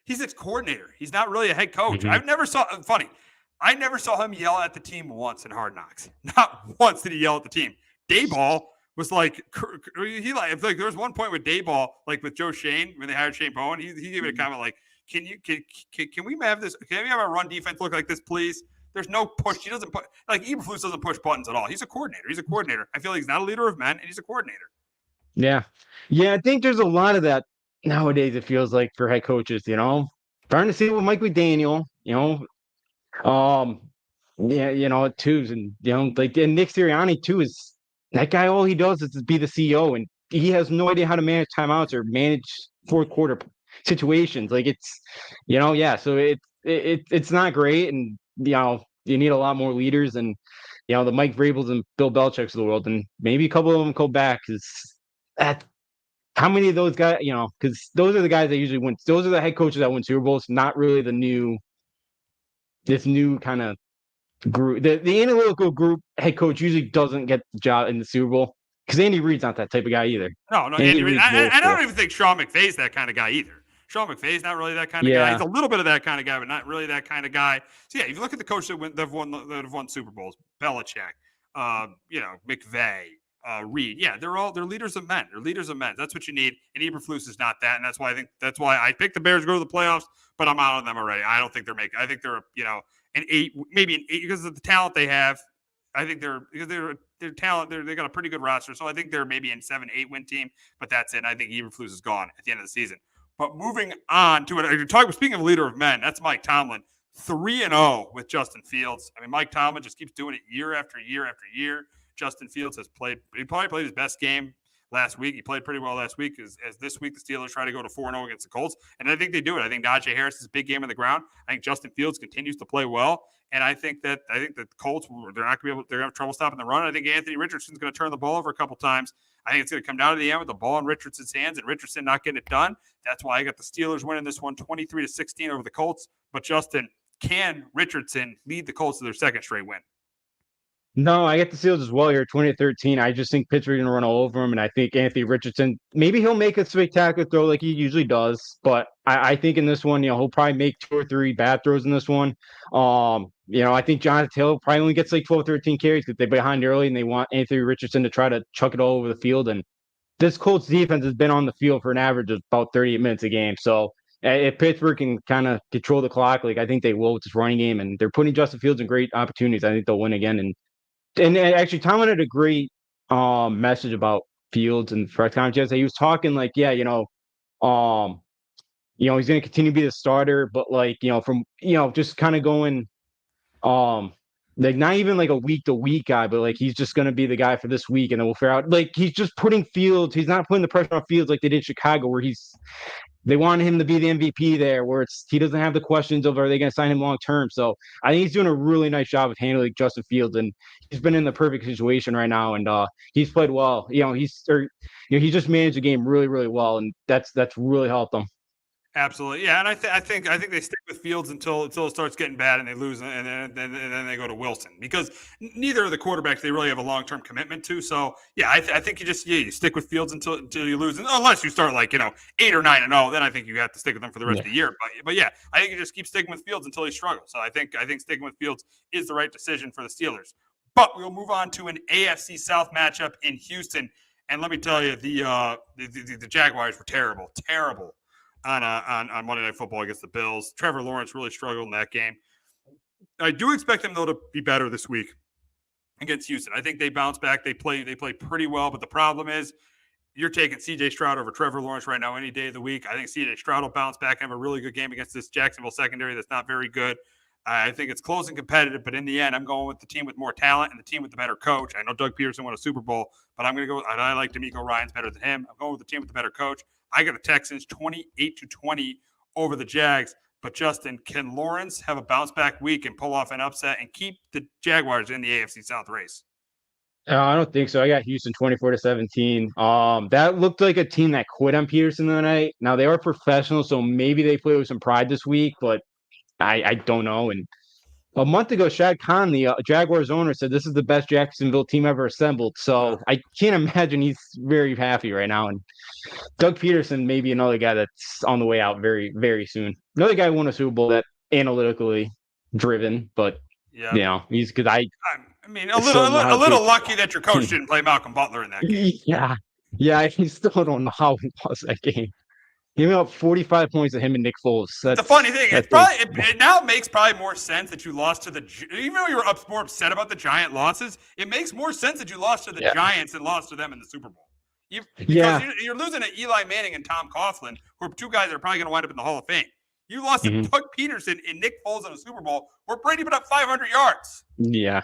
he's its coordinator. He's not really a head coach. Mm-hmm. I never saw him yell at the team once in Hard Knocks. Not once did he yell at the team. Dayball was like there was one point with Dayball, like with Joe Shane when they hired Shane Bowen, he gave it a comment like, can we have this? Can we have our run defense look like this, please? There's no push. He doesn't put Eberflus doesn't push buttons at all. He's a coordinator. I feel like he's not a leader of men, and he's a coordinator. Yeah. I think there's a lot of that nowadays. It feels like for head coaches, starting to see it with Mike McDaniel, twos, and and Nick Sirianni too is. That guy, all he does is be the CEO, and he has no idea how to manage timeouts or manage fourth quarter situations. Like so it's not great, and you need a lot more leaders, and the Mike Vrabels and Bill Belichick's of the world, and maybe a couple of them go back. Because how many of those guys, because those are the guys that usually win. Those are the head coaches that win Super Bowls, not really this new kind of group. The analytical group head coach usually doesn't get the job in the Super Bowl, because Andy Reid's not that type of guy either. No, Andy Reid. I don't even think Sean McVay's that kind of guy either. Sean McVay's not really that kind of guy. He's a little bit of that kind of guy, but not really that kind of guy. So if you look at the coaches that have won Super Bowls, Belichick, McVay, Reid. Yeah, they're leaders of men. They're leaders of men. That's what you need. And Eberflus is not that, and that's why I picked the Bears to go to the playoffs. But I'm out on them already. I don't think they're making. I think they're an 8, maybe an 8 because of the talent they have. I think they're talent. They got a pretty good roster, so I think they're maybe in 7-8 win team. But that's it. I think Eberflus is gone at the end of the season. But moving on to it, speaking of leader of men, that's Mike Tomlin, 3-0 with Justin Fields. I mean, Mike Tomlin just keeps doing it year after year after year. Justin Fields has played. He probably played his best game last week. He played pretty well last week. As this week, the Steelers try to go to 4-0 against the Colts, and I think they do it. I think Najee Harris is a big game on the ground. I think Justin Fields continues to play well, and I think that the Colts, they're not going to be able. They're going to have trouble stopping the run. I think Anthony Richardson's going to turn the ball over a couple times. I think it's going to come down to the end with the ball in Richardson's hands and Richardson not getting it done. That's why I got the Steelers winning this one 23-16 over the Colts. But Justin, can Richardson lead the Colts to their second straight win? No, I get the Steelers as well here, 20-13. I just think Pittsburgh's going to run all over him, and I think Anthony Richardson, maybe he'll make a spectacular throw like he usually does, but I think in this one, he'll probably make 2 or 3 bad throws in this one. I think Jonathan Taylor probably only gets like 12, 13 carries because they're behind early and they want Anthony Richardson to try to chuck it all over the field. And this Colts defense has been on the field for an average of about 38 minutes a game. So if Pittsburgh can kind of control the clock, like I think they will with this running game, and they're putting Justin Fields in great opportunities. I think they'll win again. And actually, Tomlin had a great message about Fields and press conference yesterday. He was talking like, yeah, he's going to continue to be the starter, but like, from just kind of going, like not even like a week to week guy, but like he's just going to be the guy for this week, and then we'll figure out. Like he's just putting Fields. He's not putting the pressure on Fields like they did in Chicago, where they wanted him to be the MVP there, where he doesn't have the questions of are they going to sign him long term. So I think he's doing a really nice job of handling Justin Fields, and he's been in the perfect situation right now, and he's played well. He just managed the game really, really well, and that's really helped him. Absolutely, yeah, and I think they stick with Fields until it starts getting bad and they lose, and then they go to Wilson, because neither of the quarterbacks they really have a long-term commitment to. So yeah, I think you stick with Fields until you lose, unless you start like 8 or 9-0, then I think you have to stick with them for the rest of the year. But yeah, I think you just keep sticking with Fields until he struggles. So I think sticking with Fields is the right decision for the Steelers. But we'll move on to an AFC South matchup in Houston, and let me tell you, the Jaguars were terrible on Monday Night Football against the Bills. Trevor Lawrence really struggled in that game. I do expect them, though, to be better this week against Houston. I think they bounce back. They play pretty well, but the problem is you're taking C.J. Stroud over Trevor Lawrence right now any day of the week. I think C.J. Stroud will bounce back and have a really good game against this Jacksonville secondary that's not very good. I think it's close and competitive, but in the end, I'm going with the team with more talent and the team with the better coach. I know Doug Peterson won a Super Bowl, but I'm going to go. I like DeMeco Ryans better than him. I'm going with the team with the better coach. I got the Texans 28-20 over the Jags. But Justin, can Lawrence have a bounce back week and pull off an upset and keep the Jaguars in the AFC South race? I don't think so. I got Houston 24-17. That looked like a team that quit on Peterson the other night. Now they are professionals, so maybe they play with some pride this week, but I don't know. And a month ago, Shad Khan, the Jaguars owner, said this is the best Jacksonville team ever assembled. So I can't imagine he's very happy right now. And Doug Peterson may be another guy that's on the way out very, very soon. Another guy who won a Super Bowl that analytically driven, but he's because I mean, a little lucky that your coach didn't play Malcolm Butler in that game. Yeah, I still don't know how he lost that game. He gave up 45 points to him and Nick Foles. The funny thing, it now makes probably more sense that you lost to even though you were more upset about the Giant losses, it makes more sense that you lost to the Giants and lost to them in the Super Bowl. Because you're losing to Eli Manning and Tom Coughlin, who are two guys that are probably going to wind up in the Hall of Fame. You lost to Doug Peterson and Nick Foles in a Super Bowl, where Brady put up 500 yards. Yeah.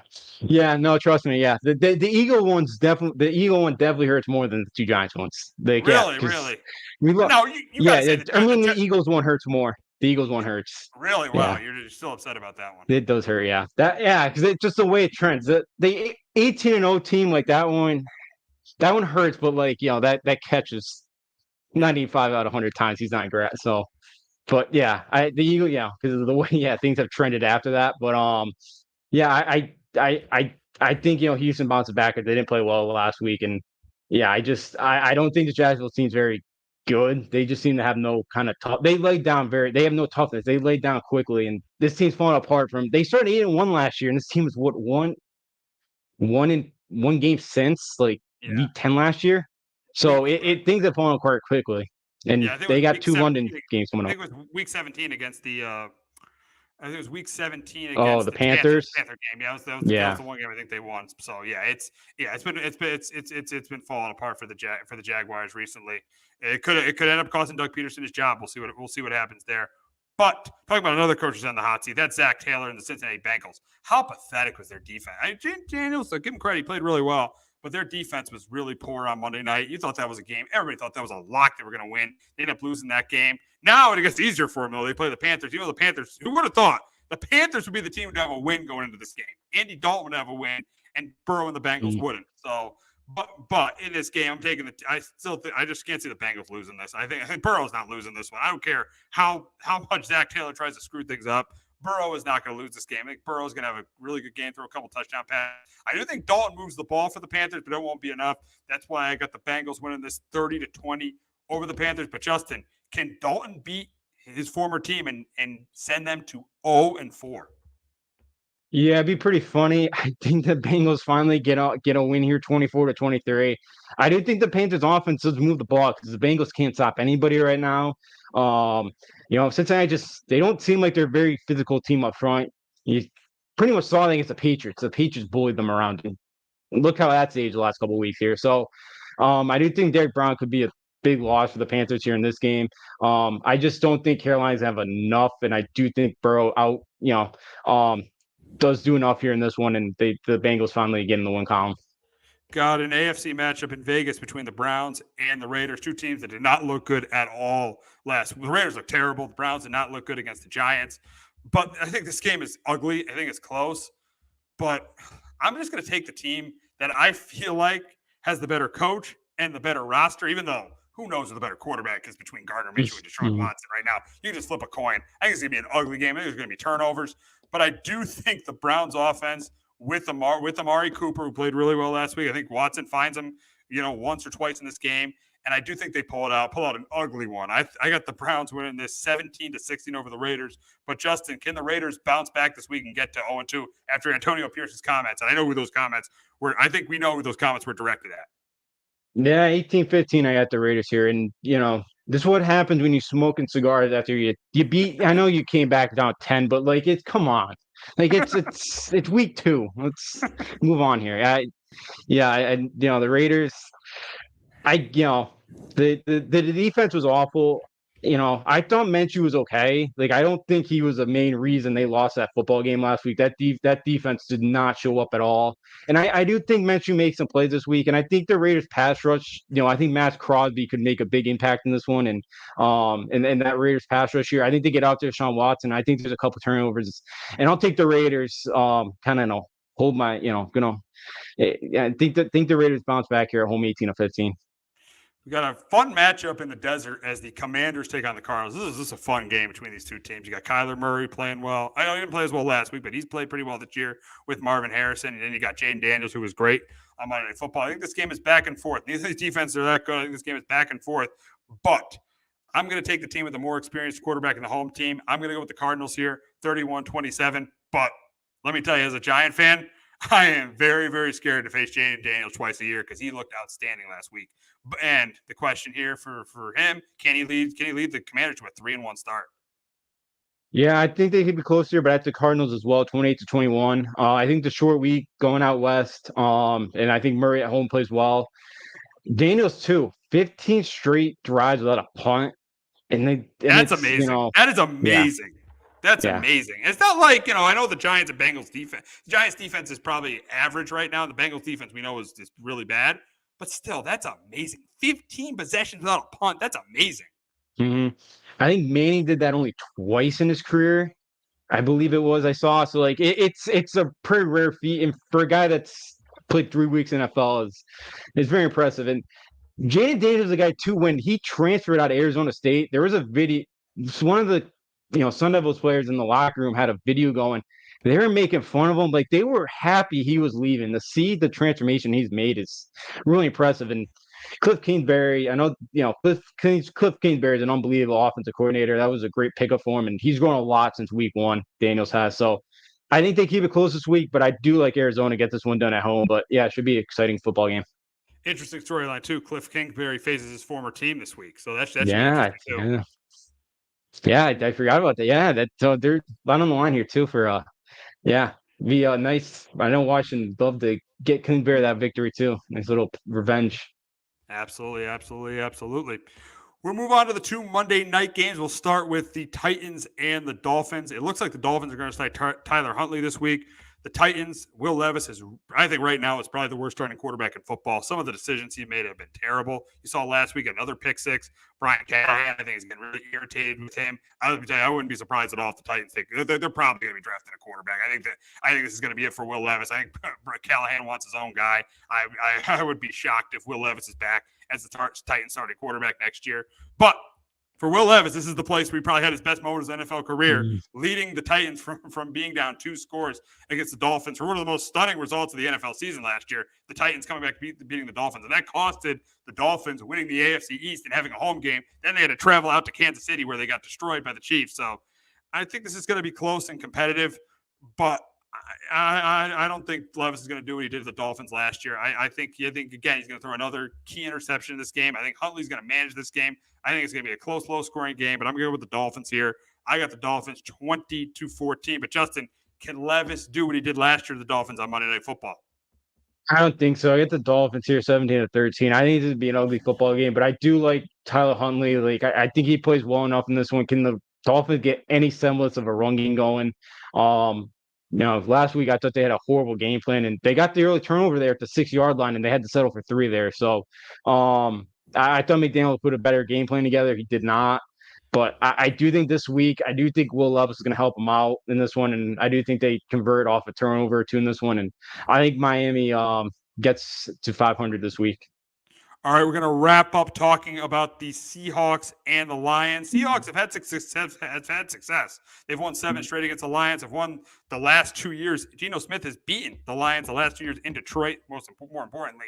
No, trust me. Yeah, the Eagle one definitely hurts more than the two Giants ones. Really. No, you gotta say the Eagles one hurts more. The Eagles one hurts. Really? Wow, you're still upset about that one. It does hurt. Yeah. Because it's just the way it trends. The 18-0 team like that one hurts, but like that catches 95 out of 100 times. He's not great. So. But the Eagle, because of the way things have trended after that. But I think Houston bounces back if they didn't play well last week, and I don't think the Jacksonville team's very good. They just seem to have no kind of tough. They have no toughness. They laid down quickly, and this team's falling apart from. They started 8-1 last year, and this team was one game since week 10 last year. So things have fallen apart quickly. And they got two London games coming up. I think it was week 17 against the. I think it was week 17 against the Panthers. Panther game. That was the one game I think they won. So it's been falling apart for the Jaguars recently. It could end up costing Doug Peterson his job. We'll see what happens there. But talking about another coach who's on the hot seat, that's Zach Taylor and the Cincinnati Bengals. How pathetic was their defense? Daniels, give him credit, he played really well. But their defense was really poor on Monday night. You thought that was a game. Everybody thought that was a lock they were going to win. They ended up losing that game. Now it gets easier for them, though. They play the Panthers. The Panthers, who would have thought the Panthers would be the team to have a win going into this game? Andy Dalton would have a win, and Burrow and the Bengals wouldn't. So, but in this game, I'm taking I just can't see the Bengals losing this. I think Burrow's not losing this one. I don't care how much Zach Taylor tries to screw things up. Burrow is not going to lose this game. I think Burrow is going to have a really good game, throw a couple touchdown passes. I do think Dalton moves the ball for the Panthers, but it won't be enough. That's why I got the Bengals winning this 30-20 over the Panthers. But Justin, can Dalton beat his former team and send them to 0-4? Yeah, it'd be pretty funny. I think the Bengals finally get a win here, 24-23. I do think the Panthers offense does move the ball because the Bengals can't stop anybody right now. Um, Cincinnati they don't seem like they're a very physical team up front. You pretty much saw that against the Patriots. The Patriots bullied them around. And look how that's aged the last couple of weeks here. So I do think Derek Brown could be a big loss for the Panthers here in this game. I just don't think Carolina's have enough, and I do think Burrow does do enough here in this one, and the Bengals finally get in the win column. Got an AFC matchup in Vegas between the Browns and the Raiders, two teams that did not look good at all last. The Raiders look terrible. The Browns did not look good against the Giants. But I think this game is ugly. I think it's close. But I'm just going to take the team that I feel like has the better coach and the better roster, even though who knows who the better quarterback is between Gardner Minshew and Deshaun Watson right now. You can just flip a coin. I think it's going to be an ugly game. I think there's going to be turnovers. But I do think the Browns offense with Amari Cooper, who played really well last week, I think Watson finds him, once or twice in this game. And I do think they pull out an ugly one. I got the Browns winning this 17-16 over the Raiders. But Justin, can the Raiders bounce back this week and get to 0-2 after Antonio Pierce's comments? And I know who those comments were. I think we know who those comments were directed at. Yeah, 18-15, I got the Raiders here. And, this is what happens when you smoking cigars after you beat. I know you came back down 10, but come on. It's week 2. Let's move on here. The Raiders, the defense was awful. I thought Minshew was okay. I don't think he was the main reason they lost that football game last week. That defense did not show up at all. And I do think Minshew makes some plays this week. And I think the Raiders pass rush, I think Matt Crosby could make a big impact in this one. And that Raiders pass rush here, I think they get out there, Sean Watson. I think there's a couple turnovers. And I'll take the Raiders, hold my, I think the Raiders bounce back here at home 18-15. We got a fun matchup in the desert as the Commanders take on the Cardinals. This is a fun game between these two teams. You got Kyler Murray playing well. I know he didn't play as well last week, but he's played pretty well this year with Marvin Harrison. And then you got Jaden Daniels, who was great on Monday Night Football. I think this game is back and forth. Neither of these defenses are that good. I think this game is back and forth. But I'm going to take the team with the more experienced quarterback in the home team. I'm going to go with the Cardinals here, 31-27. But let me tell you, as a Giant fan, I am very, very scared to face Jaden Daniels twice a year because he looked outstanding last week. And the question here for him, can he lead the Commanders to a 3-1 start? Yeah, I think they could be close here, but at the Cardinals as well, 28-21. I think the short week going out west, and I think Murray at home plays well. Daniels too, 15 straight drives without a punt. That's amazing. That is amazing. Yeah. That's amazing. It's not like, I know the Giants and Bengals defense. The Giants defense is probably average right now. The Bengals defense we know is just really bad. But still, that's amazing. 15 possessions without a punt. That's amazing. Mm-hmm. I think Manning did that only twice in his career. I believe it was. I saw. So it's a pretty rare feat, and for a guy that's played 3 weeks in NFL is very impressive. And Jaden Daniels is a guy too. When he transferred out of Arizona State, there was a video. One of the Sun Devils players in the locker room had a video going. They were making fun of him. They were happy he was leaving. To see the transformation he's made is really impressive. And Cliff Kingsbury, I know, Cliff Kingsbury is an unbelievable offensive coordinator. That was a great pickup for him. And he's grown a lot since week 1, Daniels has. So I think they keep it close this week, but I do like Arizona get this one done at home. But yeah, it should be an exciting football game. Interesting storyline too. Cliff Kingsbury faces his former team this week. So that's interesting too. Yeah, I forgot about that. Yeah, they're right on the line here too for be nice. I know Washington love to get Kingsbury that victory too. Nice little revenge. Absolutely. We'll move on to the 2 Monday night games. We'll start with the Titans and the Dolphins. It looks like the Dolphins are going to start Tyler Huntley this week. The Titans, Will Levis I think right now is probably the worst starting quarterback in football. Some of the decisions he made have been terrible. You saw last week another pick six. Brian Callahan, I think, is getting really irritated with him. I wouldn't be surprised at all if the Titans think they're probably going to be drafting a quarterback. I think this is going to be it for Will Levis. I think Callahan wants his own guy. I would be shocked if Will Levis is back as the Titans starting quarterback next year. But for Will Levis, this is the place where he probably had his best moment of his NFL career, leading the Titans from being down 2 scores against the Dolphins for one of the most stunning results of the NFL season last year. The Titans coming back beating the Dolphins. And that costed the Dolphins winning the AFC East and having a home game. Then they had to travel out to Kansas City where they got destroyed by the Chiefs. So I think this is going to be close and competitive. But I don't think Levis is going to do what he did to the Dolphins last year. I think again he's going to throw another key interception in this game. I think Huntley's going to manage this game. I think it's going to be a close, low-scoring game, but I'm going to go with the Dolphins here. I got the Dolphins 20-14. But Justin, can Levis do what he did last year to the Dolphins on Monday Night Football? I don't think so. I get the Dolphins here 17-13. I think this would be an ugly football game, but I do like Tyler Huntley. Like I think he plays well enough in this one. Can the Dolphins get any semblance of a run game going? Last week I thought they had a horrible game plan, and they got the early turnover there at the 6-yard line, and they had to settle for 3 there. So I thought McDaniel put a better game plan together. He did not. But I do think this week, I do think Will Levis is going to help him out in this one. And I do think they convert off a turnover or 2 in this one. And I think Miami gets to 500 this week. All right, we're going to wrap up talking about the Seahawks and the Lions. Seahawks have had success. They've won 7 straight against the Lions. Have won the last 2 years. Geno Smith has beaten the Lions the last 2 years in Detroit. More importantly,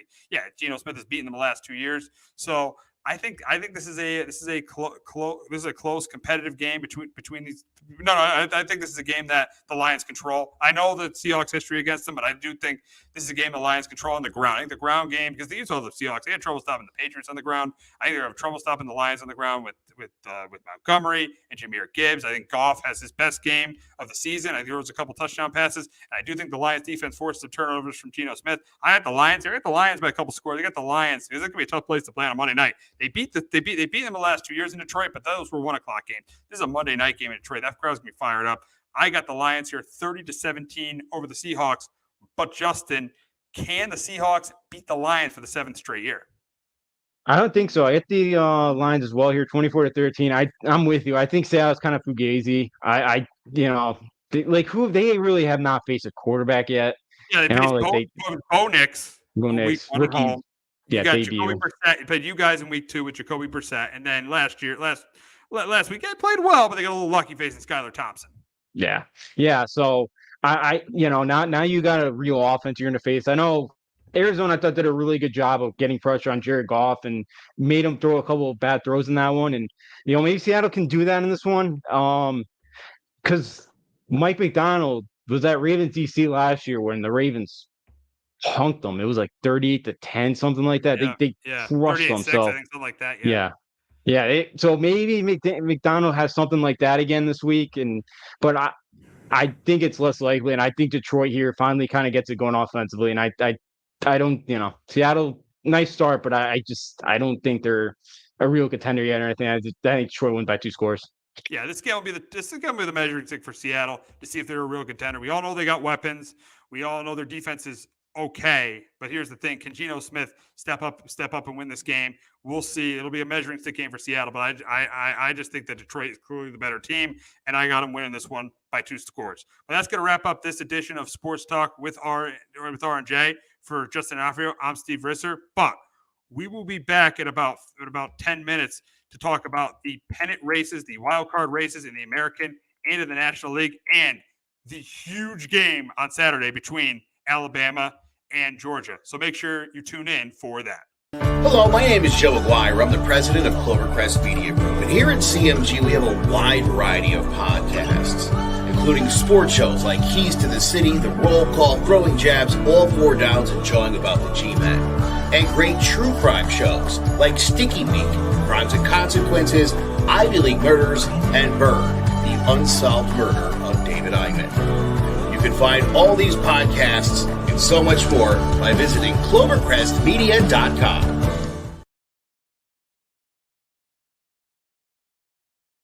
Geno Smith has beaten them the last 2 years. So I think this is a close competitive game between these. I think this is a game that the Lions control. I know the Seahawks history against them, but I do think this is a game the Lions control on the ground. I think the ground game, because you saw the Seahawks, they had trouble stopping the Patriots on the ground. I think they have trouble stopping the Lions on the ground with Montgomery and Jahmyr Gibbs. I think Goff has his best game of the season. I think there was a couple touchdown passes. And I do think the Lions defense forced some turnovers from Geno Smith. I had the Lions. I got the Lions by a couple scores. I got the Lions. It's going to be a tough place to play on a Monday night. They beat them the last 2 years in Detroit, but those were 1:00 games. This is a Monday night game in Detroit. That crowd's going to be fired up. I got the Lions here 30-17 over the Seahawks. But Justin, can the Seahawks beat the Lions for the 7th straight year? I don't think so. I get the Lions as well here, 24-13. I'm with you. I think Seattle's kind of fugazi. They really have not faced a quarterback yet. Yeah, they faced Bo Nix. Rookie. You got Jacoby Brissett, but you guys in week 2 with Jacoby Brissett, and then last week they played well, but they got a little lucky facing Skylar Thompson. Yeah. So now you got a real offense you're going to face. I know Arizona, I thought, did a really good job of getting pressure on Jared Goff and made him throw a couple of bad throws in that one. And maybe Seattle can do that in this one. Because Mike McDonald was at Ravens DC last year when the Ravens punked them. It was like 38-10, something like that. They crushed them. So I think something like that. So maybe McDonald has something like that again this week. But I think it's less likely, and I think Detroit here finally kind of gets it going offensively. And I don't, Seattle, nice start, but I don't think they're a real contender yet or anything. I think Detroit wins by 2 scores. Yeah, this game will be the measuring stick for Seattle to see if they're a real contender. We all know they got weapons. We all know their defense is okay, but here's the thing: can Geno Smith step up and win this game? We'll see. It'll be a measuring stick game for Seattle, but I just think that Detroit is clearly the better team, and I got them winning this one by 2 scores. But that's going to wrap up this edition of Sports Talk with R&J. For Justin Alfio, I'm Steve Risser, but we will be back in about 10 minutes to talk about the pennant races, the wild card races in the American and in the National League, and the huge game on Saturday between Alabama and Georgia. So make sure you tune in for that. Hello, my name is Joe Aguirre. I'm the president of Clovercrest Media Group. And here at CMG, we have a wide variety of podcasts, including sports shows like Keys to the City, The Roll Call, Throwing Jabs, All 4 Downs, and Jawing About the G-Men. And great true crime shows like Sticky Week, Crimes and Consequences, Ivy League Murders, and Bird, the unsolved murder of David Eichmann. You can find all these podcasts and so much more by visiting clovercrestmedia.com.